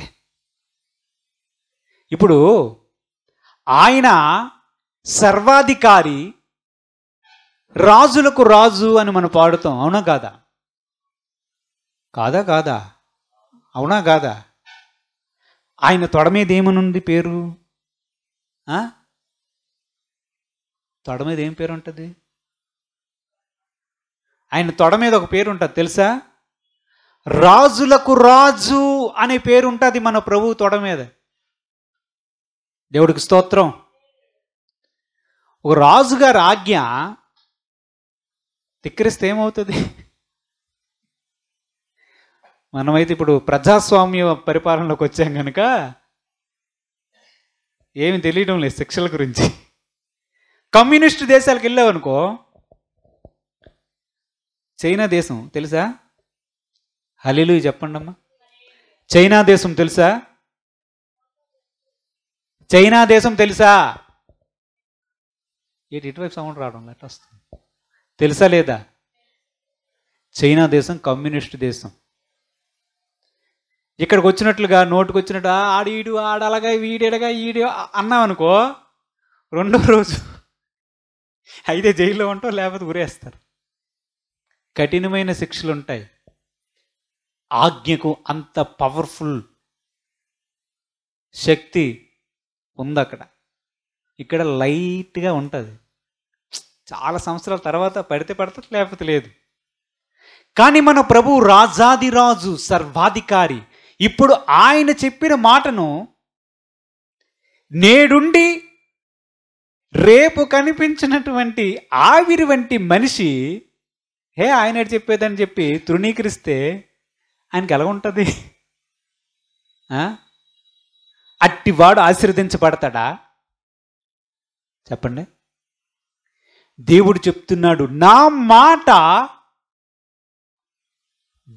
ఇప్పుడు ఆయన సర్వాధికారి, రాజులకు రాజు అని మనం పాడుతాం. అవునా కాదా? కాదా? అవునా కాదా? ఆయన తొడ మీద ఏమనుంది పేరు? తొడ మీద ఏం పేరు ఉంటుంది? ఆయన తొడ మీద ఒక పేరు ఉంటుంది తెలుసా? రాజులకు రాజు అనే పేరు ఉంటుంది మన ప్రభు తొడ మీద. దేవుడికి స్తోత్రం. ఒక రాజుగారి ఆజ్ఞ ధిక్కరిస్తే ఏమవుతుంది? మనమైతే ఇప్పుడు ప్రజాస్వామ్య పరిపాలనలోకి వచ్చాం కనుక ఏమి తెలియడం లేదు శిక్షల గురించి. కమ్యూనిస్ట్ దేశాలకు వెళ్ళావనుకో, చైనా దేశం తెలుసా? హల్లెలూయా చెప్పండి అమ్మా. చైనా దేశం తెలుసా? ఏంటి ఇటువైపు సౌండ్ రావడం ఎట్లా వస్తుంది? తెలుసా లేదా? చైనా దేశం కమ్యూనిస్ట్ దేశం. ఇక్కడికి వచ్చినట్లుగా నోటుకు వచ్చినట్టు ఆడీడు ఆడలగా వీడెడగా ఈడు అన్నామనుకో, రెండో రోజు అయితే జైల్లో ఉంటాం, లేకపోతే ఉరేస్తారు. కఠినమైన శిక్షలు ఉంటాయి. ఆజ్ఞకు అంత పవర్ఫుల్ శక్తి ఉంది అక్కడ. ఇక్కడ లైట్గా ఉంటుంది. చాలా సంవత్సరాల తర్వాత పడితే పడుతుంది, లేకపోతే లేదు. కానీ మన ప్రభు రాజాదిరాజు, సర్వాధికారి. ఇప్పుడు ఆయన చెప్పిన మాటను నేడుండి రేపు కనిపించినటువంటి ఆవిరి వంటి మనిషి ఆయన చెప్పేదని చెప్పి తృణీకరిస్తే ఆయనకి ఎలా ఉంటుంది? అట్టివాడు ఆశీర్వదించబడతాడా? చెప్పండి. దేవుడు చెప్తున్నాడు, నా మాట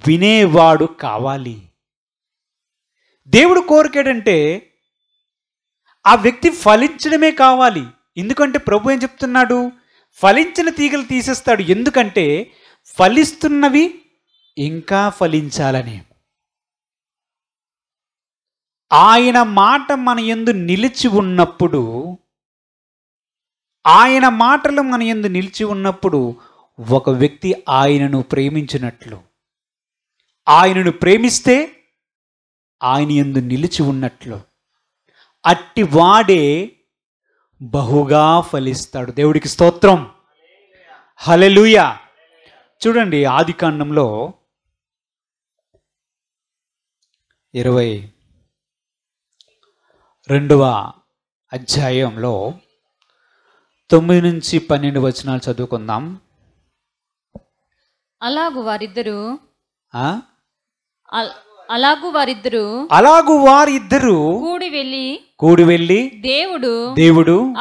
వినేవాడు కావాలి. దేవుడు కోరికేడంటే ఆ వ్యక్తి ఫలించడమే కావాలి. ఎందుకంటే ప్రభు ఏం చెప్తున్నాడు? ఫలించిన తీగలు తీసేస్తాడు. ఎందుకంటే ఫలిస్తున్నవి ఇంకా ఫలించాలని. ఆయన మాట మన యందు నిలిచి ఉన్నప్పుడు, ఆయన మాటలు మన యందు నిలిచి ఉన్నప్పుడు ఒక వ్యక్తి ఆయనను ప్రేమించినట్లు, ఆయనను ప్రేమిస్తే ఆయన యందు నిలిచి ఉన్నట్లు, అట్టి వాడే బహుగా ఫలిస్తాడు. దేవుడికి స్తోత్రం, హల్లెలూయా. చూడండి, ఆదికాండంలో 22వ అధ్యాయంలో 9 నుంచి 12 వచనాలు చదువుకుందాం. అలాగు వారిద్దరూ కూడి వెళ్ళి దేవుడు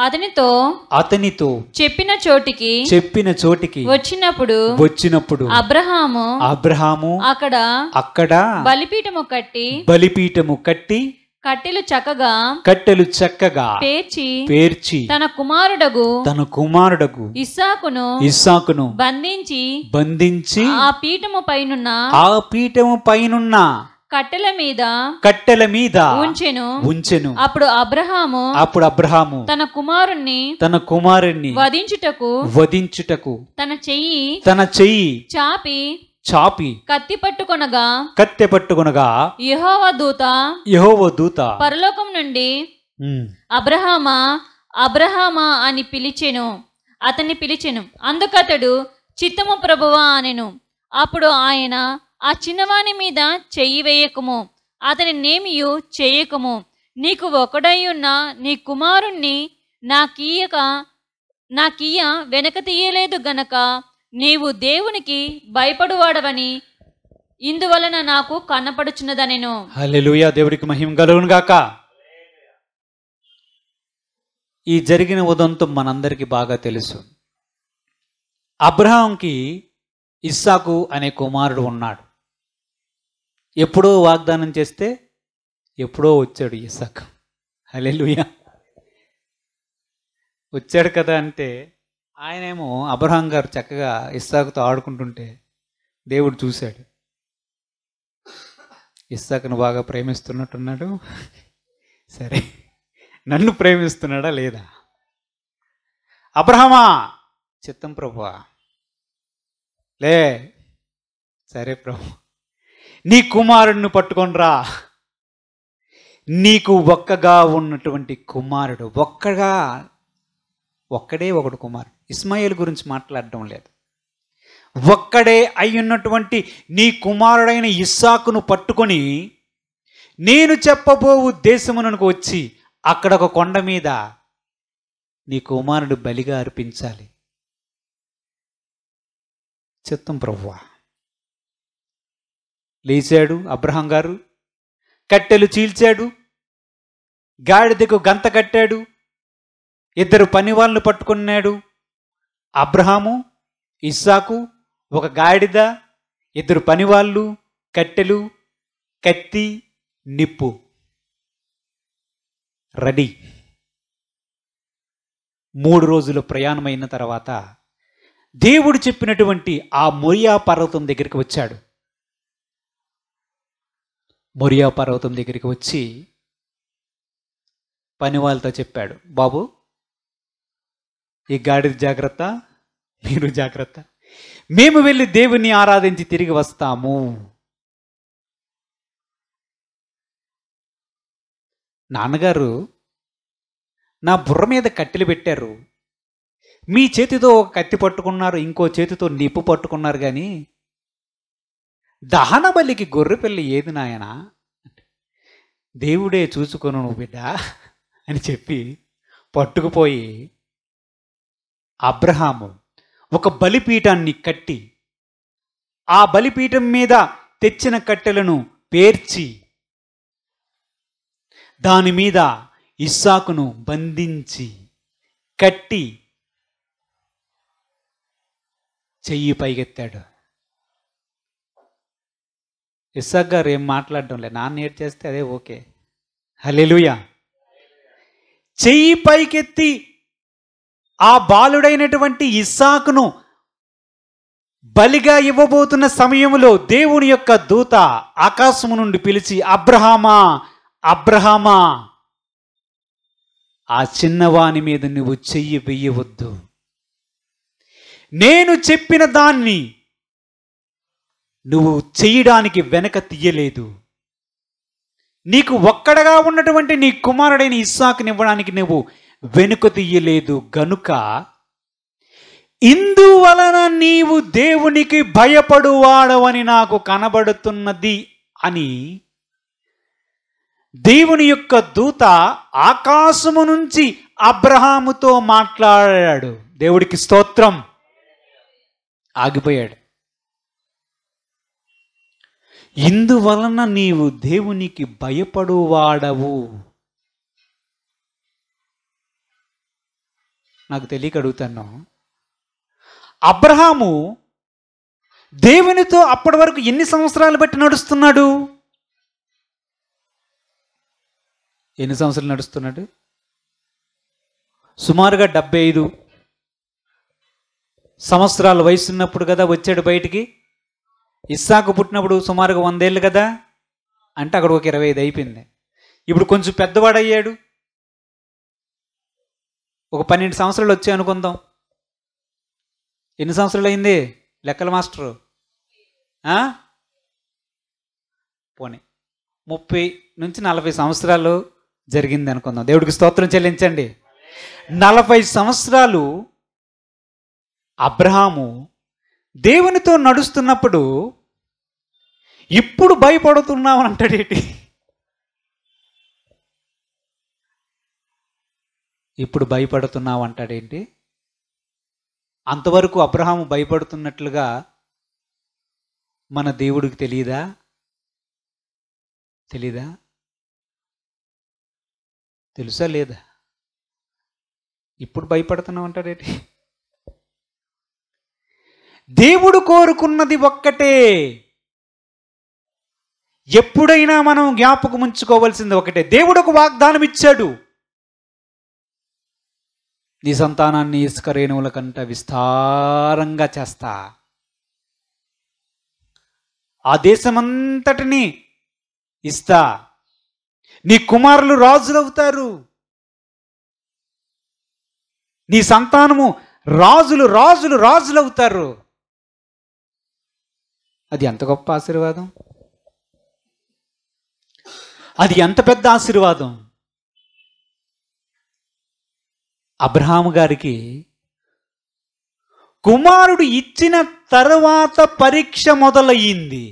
అతనితో చెప్పిన చోటికి వచ్చినప్పుడు అబ్రహాము అక్కడ బలిపీఠము కట్టి కట్టెలు చక్కగా పేర్చి తన కుమారుడగు ఇస్సాకును బంధించి ఆ పీఠము పైనున్న కట్టెల మీద ఉంచెను. అప్పుడు అబ్రహాము తన కుమారుణ్ణి వధించుటకు తన చెయ్యి చాపి కత్తి పట్టుకొనగా యెహోవా దూత పరలోకం నుండి అబ్రహామా అని అతన్ని పిలిచెను. అందుకతడు చిత్తము ప్రభువా అనెను. అప్పుడు ఆయన, ఆ చిన్నవాని మీద చెయ్యి వేయకము, అతని నేమియు చేయకము. నీకు ఒకడయ్యున్న నీ కుమారుణ్ణి నాకీయ వెనక తీయలేదు గనక నీవు దేవునికి భయపడువాడవని ఇందువలన నాకు కనపడుచున్నదనెను. హల్లెలూయా. దేవుడికి మహిమ కలుగును గాక. ఈ జరిగిన ఉదంతం మనందరికీ బాగా తెలుసు. అబ్రహాంకి ఇస్సాకు అనే కుమారుడు ఉన్నాడు. ఎప్పుడో వాగ్దానం చేస్తే ఎప్పుడో వచ్చాడు ఇస్సాకు. హల్లెలూయా. వచ్చాడు కదా అంటే ఆయనేమో అబ్రహాం గారు చక్కగా ఇస్సాకుతో ఆడుకుంటుంటే దేవుడు చూశాడు. ఇస్సాకును బాగా ప్రేమిస్తున్నట్టున్నాడు. సరే, నన్ను ప్రేమిస్తున్నాడా లేదా? అబ్రహామా, చిత్తం ప్రభువా, లే, సరే ప్రభు, నీ కుమారుడిని పట్టుకొనిరా. నీకు ఒక్కగా ఉన్నటువంటి కుమారుడు, ఒక్కడే ఒకడు కుమారుడు. ఇస్మాయిల్ గురించి మాట్లాడడం లేదు. ఒక్కడే అయ్యున్నటువంటి నీ కుమారుడైన ఇస్సాకును పట్టుకొని నేను చెప్పబోవు దేశమునకు వచ్చి అక్కడ ఒక కొండ మీద నీ కుమారుడు బలిగా అర్పించాలి. చిత్తం ప్రభువా. లేచాడు అబ్రహాం గారు, కట్టెలు చీల్చాడు, గాడిదకు గంత కట్టాడు, 2 పని వాళ్ళను పట్టుకున్నాడు. అబ్రహాము, ఇస్సాకు, ఒక గాడిద, 2 పనివాళ్ళు, కట్టెలు, కత్తి, నిప్పు, రెడీ. 3 రోజులు ప్రయాణమైన తర్వాత దేవుడు చెప్పినటువంటి ఆ మొరియా పర్వతం దగ్గరికి వచ్చాడు. మొరియా పర్వతం దగ్గరికి వచ్చి పని వాళ్ళతో చెప్పాడు, బాబు ఈ గాడిద జాగ్రత్త, మీరు జాగ్రత్త, మేము వెళ్ళి దేవుణ్ణి ఆరాధించి తిరిగి వస్తాము. నాన్నగారు నా బుర్ర మీద కట్టెలు పెట్టారు, మీ చేతితో ఒక కత్తి పట్టుకున్నారు, ఇంకో చేతితో నిప్పు పట్టుకున్నారు, కానీ దహన బలికి గొర్రెపిల్ల ఏది నాయనా? దేవుడే చూసుకొను నువ్వు బిడ్డ అని చెప్పి పట్టుకుపోయి అబ్రహాము ఒక బలిపీఠాన్ని కట్టి ఆ బలిపీఠం మీద తెచ్చిన కట్టెలను పేర్చి దాని మీద ఇస్సాకును బంధించి కట్టి చెయ్యి పైకెత్తాడు. ఇస్సాక్ గారు ఏం మాట్లాడడం లేదు, నాన్న ఏడ్ చేస్తే అదే ఓకే. హల్లెలూయా. చెయ్యి పైకెత్తి ఆ బాలుడైనటువంటి ఇస్సాకును బలిగా ఇవ్వబోతున్న సమయంలో దేవుని యొక్క దూత ఆకాశము నుండి పిలిచి, అబ్రహామా అబ్రహామా, ఆ చిన్నవాని మీద నువ్వు చెయ్యి వెయ్యవద్దు, నేను చెప్పిన దాన్ని నువ్వు చేయడానికి వెనక తీయలేదు, నీకు ఒక్కడగా ఉన్నటువంటి నీ కుమారుడైన ఇస్సాకునివ్వడానికి నువ్వు వెనుక తీయలేదు, గనుక ఇందువలన నీవు దేవునికి భయపడువాడవని నాకు కనబడుతున్నది అని దేవుని యొక్క దూత ఆకాశము నుంచి అబ్రహాముతో మాట్లాడాడు. దేవుడికి స్తోత్రం. ఆగిపోయాడు. ఇందువలన నీవు దేవునికి భయపడువాడవు. నాకు తెలియక అడుగుతాను, అబ్రహాము దేవునితో అప్పటి వరకు ఎన్ని సంవత్సరాలు బట్టి నడుస్తున్నాడు? ఎన్ని సంవత్సరాలు నడుస్తున్నాడు? సుమారుగా 75 సంవత్సరాల వయసు ఉన్నప్పుడు కదా వచ్చాడు బయటికి. ఇస్సాకు పుట్టినప్పుడు సుమారుగా 100 ఏళ్ళు కదా, అంటే అక్కడ ఒక 25 అయిపోయింది. ఇప్పుడు కొంచెం పెద్దవాడయ్యాడు, ఒక 12 సంవత్సరాలు వచ్చాయి అనుకుందాం. ఎన్ని సంవత్సరాలు అయింది లెక్కల మాస్టరు? పోనీ 30 నుంచి 40 సంవత్సరాలు జరిగింది అనుకుందాం. దేవుడికి స్తోత్రం చెల్లించండి. 40 సంవత్సరాలు అబ్రహాము దేవునితో నడుస్తున్నప్పుడు ఇప్పుడు భయపడుతున్నావు అని అంటాడేంటి? ఇప్పుడు భయపడుతున్నావు అంటాడేంటి? అంతవరకు అబ్రహాము భయపడుతున్నట్లుగా మన దేవుడికి తెలియదా? తెలీదా? తెలుసా లేదా? ఇప్పుడు భయపడుతున్నావు అంటాడేంటి? దేవుడు కోరుకున్నది ఒక్కటే. ఎప్పుడైనా మనం జ్ఞాపకం ఉంచుకోవాల్సింది ఒకటే. దేవుడు ఒక వాగ్దానం ఇచ్చాడు, నీ సంతానాన్ని ఇసుక రేణువుల కంట విస్తారంగా చేస్తా, ఆ దేశమంతటిని ఇస్తా, నీ కుమారులు రాజులవుతారు, నీ సంతానము రాజులు రాజులు రాజులవుతారు. అది ఎంత గొప్ప ఆశీర్వాదం! అది ఎంత పెద్ద ఆశీర్వాదం! అబ్రహాము గారికి కుమారుడు ఇచ్చిన తర్వాత పరీక్ష మొదలయ్యింది.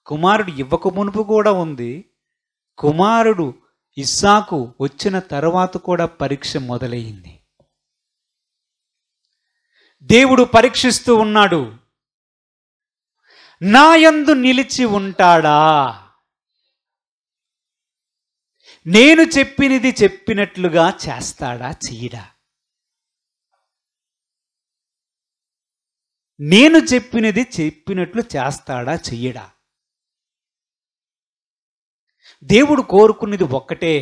కుమారుడు ఇవ్వక మునుపు కూడా ఉంది, కుమారుడు ఇస్సాకు వచ్చిన తర్వాత కూడా పరీక్ష మొదలయ్యింది. దేవుడు పరీక్షిస్తూ ఉన్నాడు, నా యందు నిలిచి ఉంటాడా, నేను చెప్పినది చెప్పినట్లుగా చేస్తాడా చెయ్యడా, నేను చెప్పినది చెప్పినట్లు చేస్తాడా చెయ్యడా. దేవుడు కోరుకున్నది ఒక్కటే,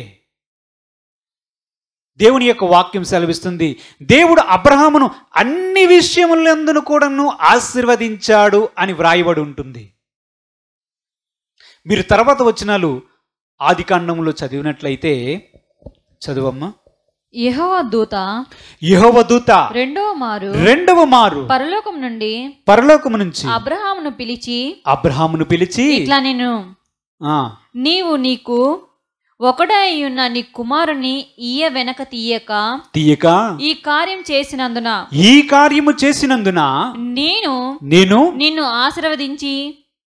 దేవుని యొక్క వాక్యం సెలవిస్తుంది, దేవుడు అబ్రహామును అన్ని విషయములందును కూడాను ఆశీర్వదించాడు అని వ్రాయబడి ఉంటుంది. మీరు తర్వాత వచనాలు ఆదికాండంలో చదివినట్లయితే, చదువమ్మా. యెహోవా దూత రెండవ మారు పరలోకము నుంచి అబ్రహామును పిలిచి ఇట్లా నేను నీవు నీకు ఒకడై ఉన్న నీ కుమారుని ఈయ వెనక తీయక ఈ కార్యము చేసినందున నేను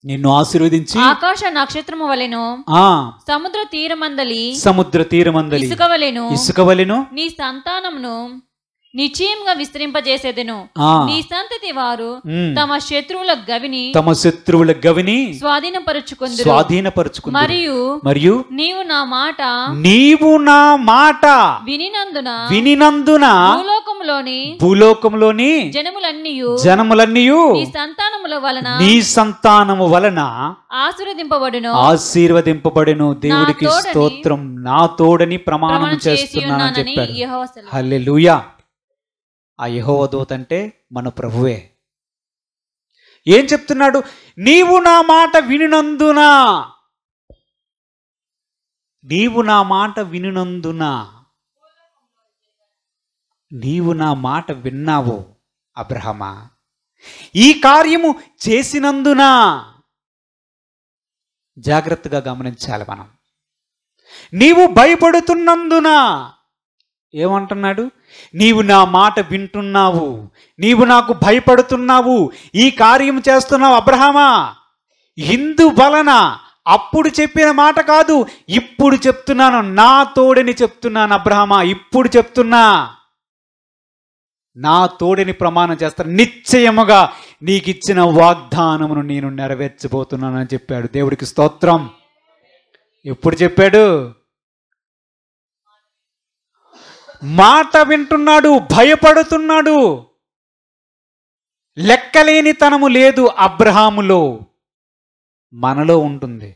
నిన్ను ఆశీర్వదించి ఆకాశ నక్షత్రము వలెను సముద్ర తీరమందలి ఇసుక వలెను నీ సంతానమును నిశ్చయముగా విస్తరింపజేసేదెను. నీ సంతతి వారు తమ శత్రువుల గవిని స్వాధీనపరుచుకుందురు. మరియు నీవు నా మాట వినినందున భూలోకములోని జనములన్నీయు నీ సంతానము వలన ఆశీర్వదింపబడును. దేవుడికి స్తోత్రం. నా తోడని ప్రమాణం చేస్తున్నానని చెప్పాడు. హల్లెలూయా. ఆ యెహోవా దూత అంటే మన ప్రభువే. ఏం చెప్తున్నాడు? నీవు నా మాట వినినందున నీవు నా మాట విన్నావు అబ్రహమా, ఈ కార్యము చేసినందున. జాగ్రత్తగా గమనించాలి మనం. నీవు భయపడుతున్నందున ఏమంటున్నాడు? నీవు నా మాట వింటున్నావు, నీవు నాకు భయపడుతున్నావు, ఈ కార్యం చేస్తున్నావు అబ్రహామా. ఇందు వలన అప్పుడు చెప్పిన మాట కాదు, ఇప్పుడు చెప్తున్నాను, నా తోడని చెప్తున్నాను అబ్రహామా. ఇప్పుడు చెప్తున్నా, నా తోడని ప్రమాణం చేస్తాను, నిశ్చయముగా నీకు ఇచ్చిన వాగ్దానమును నేను నెరవేర్చబోతున్నానని చెప్పాడు. దేవుడికి స్తోత్రం. ఎప్పుడు చెప్పాడు? మాట వింటున్నాడు, భయపడుతున్నాడు. లెక్కలేని తనము లేదు అబ్రహాములో. మనలో ఉంటుంది.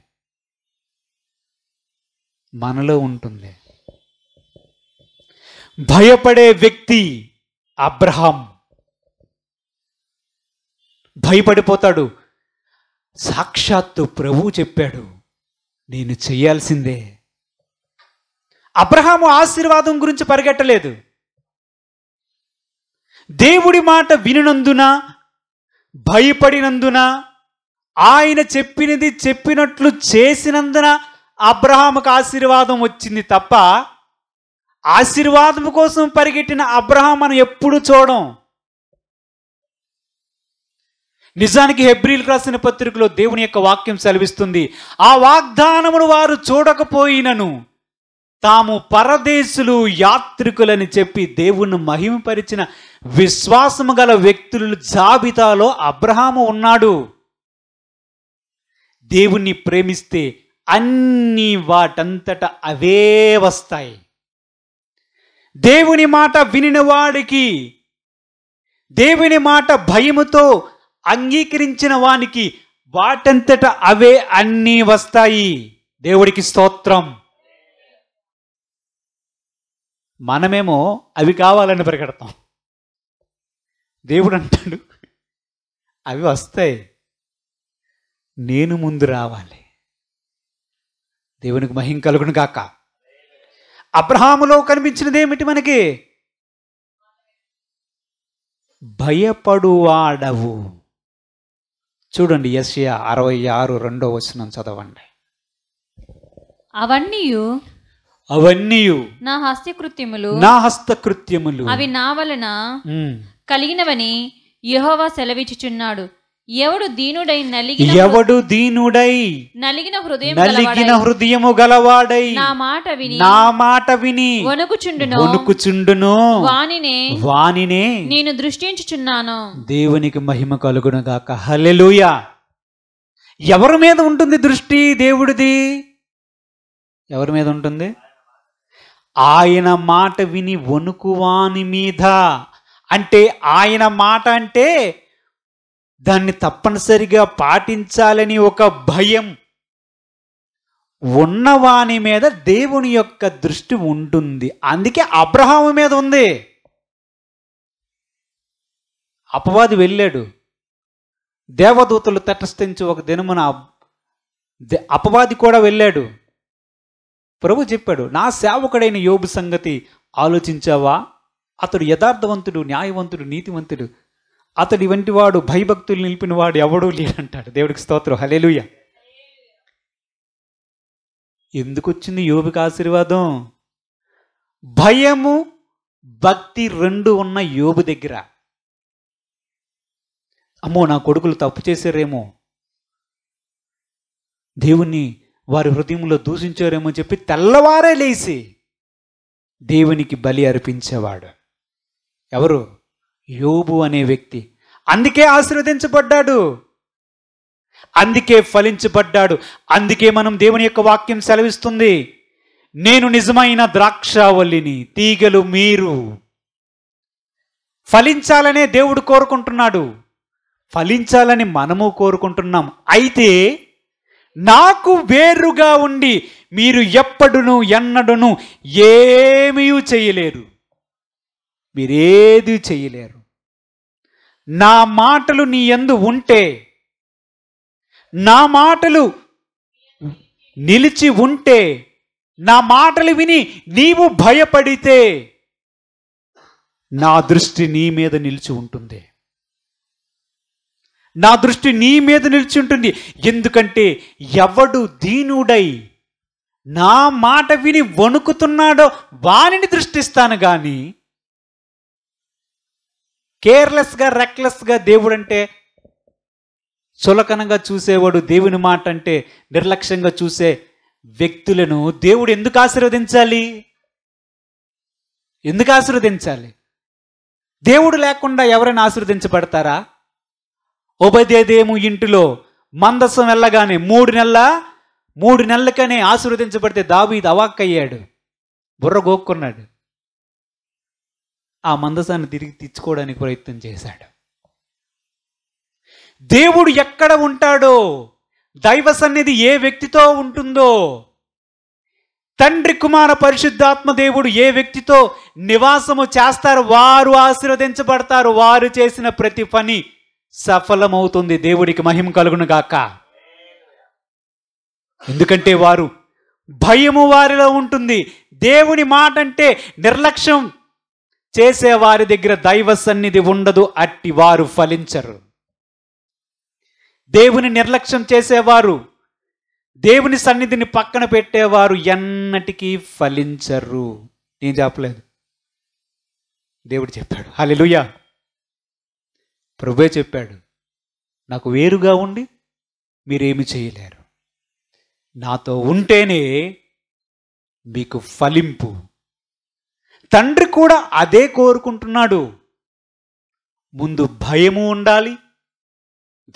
భయపడే వ్యక్తి అబ్రహాం. భయపడిపోతాడు. సాక్షాత్తు ప్రభువు చెప్పాడు, నేను చెయ్యాల్సిందే. అబ్రహాము ఆశీర్వాదం గురించి పరిగెట్టలేదు. దేవుడి మాట వినినందున, భయపడినందున, ఆయన చెప్పినట్లు చేసినందున అబ్రహాముకు ఆశీర్వాదం వచ్చింది తప్ప, ఆశీర్వాదం కోసం పరిగెట్టిన అబ్రహాం మనం ఎప్పుడు చూడం. నిజానికి హెబ్రీయులకు రాసిన పత్రికలో దేవుని యొక్క వాక్యం సెలవిస్తుంది, ఆ వాగ్దానమును వారు చూడకపోయినను తాము పరదేశులు, యాత్రికులని చెప్పి దేవుణ్ణి మహిమపరిచిన విశ్వాసము గల వ్యక్తుల జాబితాలో అబ్రహాము ఉన్నాడు. దేవుణ్ణి ప్రేమిస్తే అన్ని వాటంతట అవే వస్తాయి. దేవుని మాట వినిన వాడికి, దేవుని మాట భయముతో అంగీకరించిన వానికి వాటంతట అవే అన్నీ వస్తాయి. దేవుడికి స్తోత్రం. మనమేమో అవి కావాలని పరిగెడతాం. దేవుడు అంటాడు, అవి వస్తాయి, నేను ముందు రావాలి. దేవునికి మహిమ కలుగును గాక. అబ్రహాములో కనిపించినది ఏమిటి మనకి? భయపడువాడవు. చూడండి, యెషయా 66:2 చదవండి. అవన్నీ నా హస్తకృత్యములు అవి నా వలన కలిగినవని యెహోవా సెలవిచ్చుచున్నాడు. ఎవడు దీనుడై నలిగిన హృదయము గలవాడై నా మాట విని వణుకుచుండును వానినే నేను దృష్టించుచున్నాను. దేవునికి మహిమ కలుగును గాక. హల్లెలూయా. ఎవరి మీద ఉంటుంది దృష్టి దేవుడిది? ఎవరి మీద ఉంటుంది? ఆయన మాట విని వణుకువాని మీద. అంటే ఆయన మాట అంటే దాన్ని తప్పనిసరిగా పాటించాలని ఒక భయం, ఉన్నవాని మీద దేవుని యొక్క దృష్టి ఉంటుంది. అందుకే అబ్రహాము మీద ఉంది. అపవాది వెళ్ళాడు, దేవదూతలు తటస్థించి ఒక దినమున అపవాది కూడా వెళ్ళాడు. ప్రభు చెప్పాడు, నా సేవకుడైన యోబు సంగతి ఆలోచించావా? అతడు యథార్థవంతుడు, న్యాయవంతుడు, నీతివంతుడు, అతడి వంటి వాడు, భయభక్తులు నిలిపిన వాడు ఎవడూ లేడంటాడు. దేవుడికి స్తోత్రం, హల్లెలూయా. ఎందుకు వచ్చింది యోబుకి ఆశీర్వాదం? భయము భక్తి రెండు ఉన్న యోబు దగ్గర. అమ్మో, నా కొడుకులు తప్పు చేశారేమో, దేవుణ్ణి వారి హృదయంలో దూషించారేమో చెప్పి తెల్లవారే లేచి దేవునికి బలి అర్పించేవాడు ఎవరు? యోబు అనే వ్యక్తి. అందుకే ఆశీర్వదించబడ్డాడు, అందుకే ఫలించబడ్డాడు. అందుకే మనం దేవుని యొక్క వాక్యం సెలవిస్తుంది, నేను నిజమైన ద్రాక్షావల్లిని, తీగలు మీరు. ఫలించాలనే దేవుడు కోరుకుంటున్నాడు, ఫలించాలని మనము కోరుకుంటున్నాం. అయితే నాకు వేరుగా ఉండి మీరు ఎప్పుడును ఎన్నడూను ఏమీ చేయలేరు, మీరేది చేయలేరు. నా మాటలు నీ యందు ఉంటే, నా మాటలు నిలిచి ఉంటే, నా మాటలు విని నీవు భయపడితే, నా దృష్టి నీ మీద నిలిచి ఉంటుంది, నా దృష్టి నీ మీద నిలిచి ఉంటుంది. ఎందుకంటే ఎవడు దీనుడై నా మాట విని వణుకుతున్నాడో వానిని దృష్టిస్తాను కానీ కేర్లెస్గా, రెక్లెస్గా దేవుడంటే చులకనగా చూసేవాడు, దేవుని మాట అంటే నిర్లక్ష్యంగా చూసే వ్యక్తులను దేవుడు ఎందుకు ఆశీర్వదించాలి? ఎందుకు ఆశీర్వదించాలి? దేవుడు లేకుండా ఎవరైనా ఆశీర్వదించబడతారా? ఓబేదేము ఇంటిలో మందసం వెళ్ళగానే 3 నెలలకనే ఆశీర్వదించబడితే దావీదు అవాక్కయ్యాడు, బుర్ర గోక్కున్నాడు. ఆ మందసాన్ని తిరిగి తెచ్చుకోవడానికి ప్రయత్నం చేశాడు. దేవుడు ఎక్కడ ఉంటాడో, దైవ సన్నిధి ఏ వ్యక్తితో ఉంటుందో, తండ్రి కుమార పరిశుద్ధాత్మ దేవుడు ఏ వ్యక్తితో నివాసము చేస్తారు, వారు ఆశీర్వదించబడతారు. వారు చేసిన ప్రతి పని సఫలమవుతుంది. దేవుడికి మహిమ కలుగును గాక. ఎందుకంటే వారు భయము వారిలో ఉంటుంది. దేవుని మాట అంటే నిర్లక్ష్యం చేసే వారి దగ్గర దైవ సన్నిధి ఉండదు, అట్టి వారు ఫలించరు. దేవుని నిర్లక్ష్యం చేసేవారు, దేవుని సన్నిధిని పక్కన పెట్టేవారు ఎన్నటికీ ఫలించరు. నేను చెప్పలేదు, దేవుడు చెప్పాడు. హల్లెలూయా. ప్రభువే చెప్పాడు, నాకు వేరుగా ఉండి మీరేమి చేయలేరు, నాతో ఉంటేనే మీకు ఫలింపు. తండ్రి కూడా అదే కోరుకుంటున్నాడు. ముందు భయము ఉండాలి,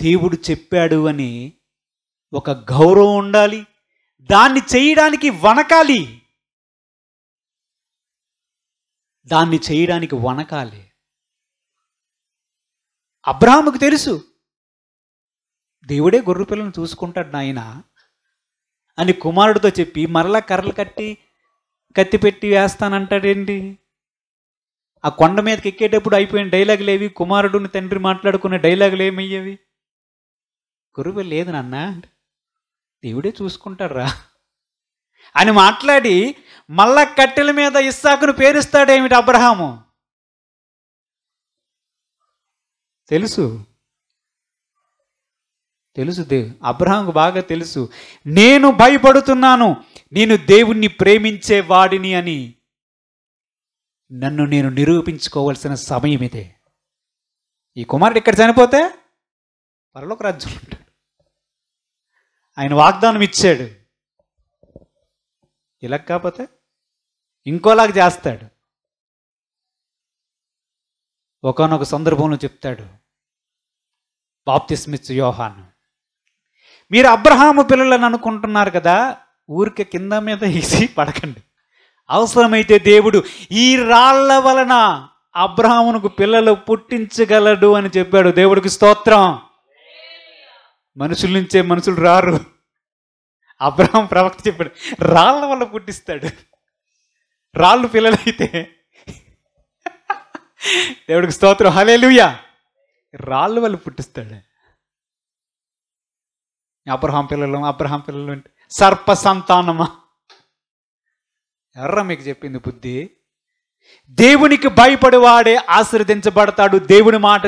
దేవుడు చెప్పాడు అని ఒక గౌరవం ఉండాలి, దాన్ని చేయడానికి వణకాలి, దాన్ని చేయడానికి వణకాలి. అబ్రహాముకు తెలుసు, దేవుడే గొర్రె పిల్లను చూసుకుంటాడు నాయన అని కుమారుడితో చెప్పి మరలా కర్రలు కత్తి పెట్టి వేస్తానంటాడేంటి? ఆ కొండ మీదకి ఎక్కేటప్పుడు అయిపోయిన డైలాగులు ఏవి? కుమారుడుని తండ్రి మాట్లాడుకునే డైలాగులు ఏమయ్యేవి? గొర్రె పిల్ల లేదు నాన్న, దేవుడే చూసుకుంటారా అని మాట్లాడి మళ్ళా కట్టెల మీద ఇస్సాకును పేరుస్తాడేమిటి అబ్రహాము? తెలుసు అబ్రహాముకు బాగా తెలుసు, నేను భయపడుతున్నాను, నేను దేవుణ్ణి ప్రేమించే వాడిని అని నన్ను నేను నిరూపించుకోవాల్సిన సమయం ఇదే. ఈ కుమారుడు ఇక్కడ చనిపోతే పరలోక రాజ్యం ఉంటాడు. ఆయన వాగ్దానం ఇచ్చాడు, ఇలా కాకపోతే ఇంకోలాగా చేస్తాడు. ఒకానొక సందర్భంలో చెప్తాడు బాప్తిస్మిచ్చు యోహాను, మీరు అబ్రహాము పిల్లలను అనుకుంటున్నారు కదా, ఊరికే కింద మీద వేసి పడకండి, అవసరమైతే దేవుడు ఈ రాళ్ల వలన అబ్రహామునకు పిల్లలు పుట్టించగలడు అని చెప్పాడు. దేవుడికి స్తోత్రం. మనుషుల నుంచే మనుషులు రారు, అబ్రహాం ప్రవక్త చెప్పాడు, రాళ్ళ వల్ల పుట్టిస్తాడు. రాళ్ళు పిల్లలైతే దేవుడికి స్తోత్రం, హల్లెలూయా, రాళ్ళ వల్ల పుట్టిస్తాడు. అబ్రహాం పిల్లలు అంటే సర్ప సంతానమా? ఎవర్రా మీకు చెప్పింది బుద్ధి? దేవునికి భయపడేవాడే ఆశీర్వదించబడతాడు. దేవుని మాట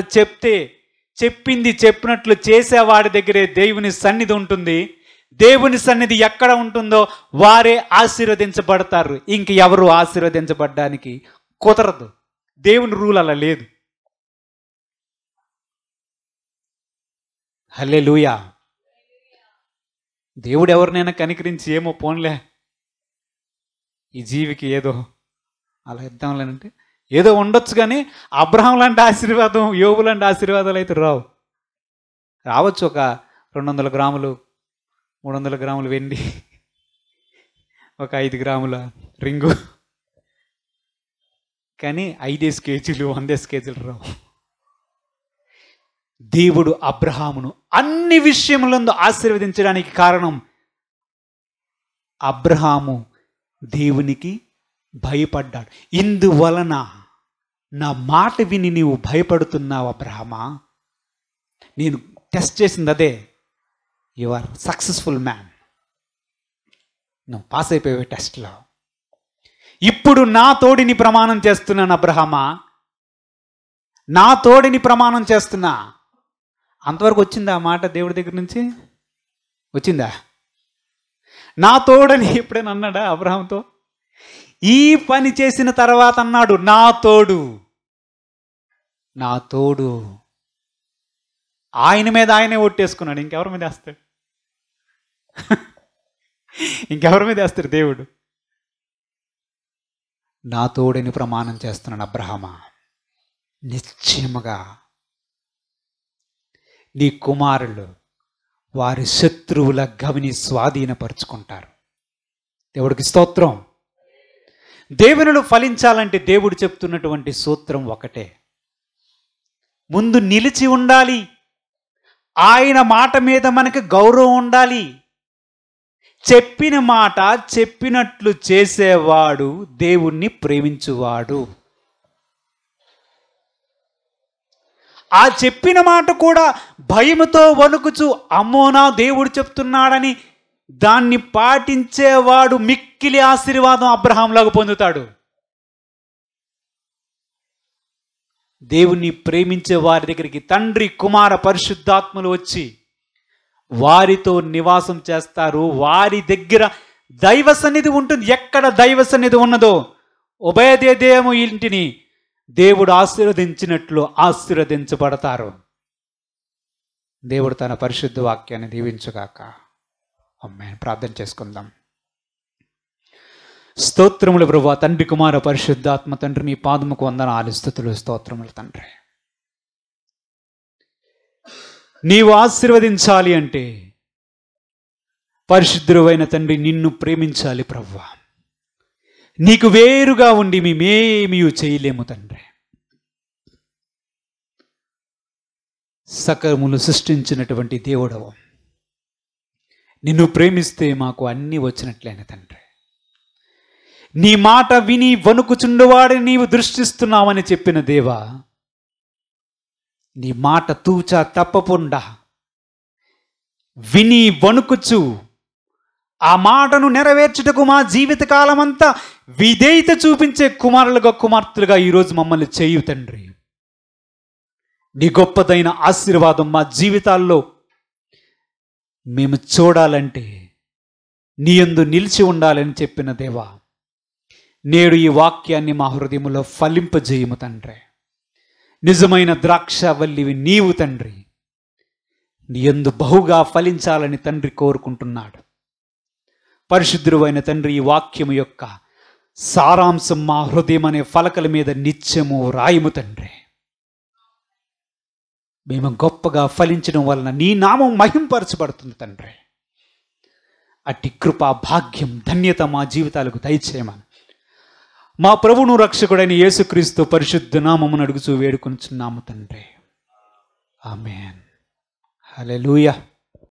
చెప్పింది చెప్పినట్లు చేసేవాడి దగ్గరే దేవుని సన్నిధి ఉంటుంది. దేవుని సన్నిధి ఎక్కడ ఉంటుందో వారే ఆశీర్వదించబడతారు. ఇంక ఎవరు ఆశీర్వదించబడడానికి కుదరదు. దేవుని రూల్ అలా లేదు. హల్లెలూయా. దేవుడు ఎవరినైనా కనికరించి ఏమో పోన్లే ఈ జీవికి ఏదో అలా ఇద్దాంలేనంటే ఏదో ఉండొచ్చు, కానీ అబ్రహాం లాంటి ఆశీర్వాదం, యోబు లాంటి ఆశీర్వాదాలు అయితే రావచ్చు. ఒక 200 గ్రాములు 300 గ్రాములు వెండి, ఒక 5 గ్రాముల రింగు, కానీ 5 కేజీలు 100 కేజీలు రావు. దేవుడు అబ్రహామును అన్ని విషయములందు ఆశీర్వదించడానికి కారణం అబ్రహాము దేవునికి భయపడ్డాడు. ఇందువలన నా మాట విని నీవు భయపడుతున్నావు అబ్రహామా, నేను టెస్ట్ చేసింది అదే. యు ఆర్ సక్సెస్ఫుల్ మ్యాన్, నువ్వు పాస్ అయిపోయావు టెస్ట్లో. ఇప్పుడు నా తోడిని ప్రమాణం చేస్తున్నాను అబ్రహామా, నా తోడిని ప్రమాణం చేస్తున్నా. అంతవరకు వచ్చిందా ఆ మాట దేవుడి దగ్గర నుంచి? వచ్చిందా? నా తోడని ఎప్పుడైనా అన్నాడా అబ్రహాంతో? ఈ పని చేసిన తర్వాత అన్నాడు నా తోడు. ఆయన మీద ఆయనే ఒట్టేసుకున్నాడు. ఇంకెవరి మీద వేస్తాడు? ఇంకెవరి మీద వేస్తాడు దేవుడు? నా తోడని ప్రమాణం చేస్తున్నాడు అబ్రహామా, నిశ్చయముగా నీ కుమారులు వారి శత్రువుల గవిని స్వాధీనపరుచుకుంటారు. దేవుడికి స్తోత్రం. దేవునిలో ఫలించాలంటే దేవుడు చెప్తున్నటువంటి సూత్రం ఒకటే, ముందు నిలిచి ఉండాలి. ఆయన మాట మీద మనకి గౌరవం ఉండాలి. చెప్పిన మాట చెప్పినట్లు చేసేవాడు దేవుణ్ణి ప్రేమించువాడు. ఆ చెప్పిన మాట కూడా భయముతో వణుకుచు, అమ్మోనా దేవుడు చెప్తున్నాడని దాన్ని పాటించేవాడు మిక్కిలి ఆశీర్వాదం అబ్రహాంలాగా పొందుతాడు. దేవుణ్ణి ప్రేమించే వారి దగ్గరికి తండ్రి, కుమార, పరిశుద్ధాత్మలు వచ్చి వారితో నివాసం చేస్తారు. వారి దగ్గర దైవ సన్నిధి ఉంటుంది. ఎక్కడ దైవ సన్నిధి ఉన్నదో ఉభయదేదేమో ఇంటిని దేవుడు ఆశీర్వదించినట్లు ఆశీర్వదించబడతారు. దేవుడు తన పరిశుద్ధ వాక్యాన్ని దీవించుగాక. ఆమేన్. ప్రార్థన చేసుకుందాం. స్తోత్రములు ప్రభువా, తండ్రి, కుమార, పరిశుద్ధాత్మ తండ్రి, మీ పాదముకు వందనాలు, స్తుతులు, స్తోత్రములు తండ్రి. నీవు ఆశీర్వదించాలి అంటే పరిశుద్ధుడైన తండ్రి నిన్ను ప్రేమించాలి ప్రభువా. నీకు వేరుగా ఉండి మేమేమీ చేయలేము తండ్రి. సకలములు సృష్టించినటువంటి దేవుడవు, నిన్ను ప్రేమిస్తే మాకు అన్నీ వచ్చినట్లయిన తండ్రి. నీ మాట విని వణుకుచుండువాడిని నీవు దృష్టిస్తున్నావని చెప్పిన దేవా, నీ మాట తూచా తప్పకుండా విని వణుకుచు ఆ మాటను నెరవేర్చుటకు మా జీవితకాలమంతా విధేయత చూపించే కుమారులుగా, కుమార్తెలుగా ఈరోజు మమ్మల్ని చేయు తండ్రి. నీ గొప్పదైన ఆశీర్వాదం మా జీవితాల్లో మేము చూడాలంటే నీ యందు నిలిచి ఉండాలని చెప్పిన దేవా, నేడు ఈ వాక్యాన్ని మా హృదయములో ఫలింపజేయము తండ్రి. నిజమైన ద్రాక్షవల్లివి నీవు తండ్రి. నీ యందు బహుగా ఫలించాలని తండ్రి కోరుకుంటున్నాడు. పరిశుద్ధుడైన తండ్రి, ఈ వాక్యము యొక్క సారాంశం మా హృదయం అనే ఫలకల మీద నిత్యము రాయము తండ్రి. మేము గొప్పగా ఫలించడం వలన నీ నామం మహింపరచబడుతుంది తండ్రి. అట్టి కృపా, భాగ్యం, ధన్యత మా జీవితాలకు దయచేయమని మా ప్రభువును రక్షకుడైన యేసుక్రీస్తు పరిశుద్ధ నామమును అడుగుచూ వేడుకొనుచున్నాము తండ్రి. ఆమేన్. హల్లెలూయా.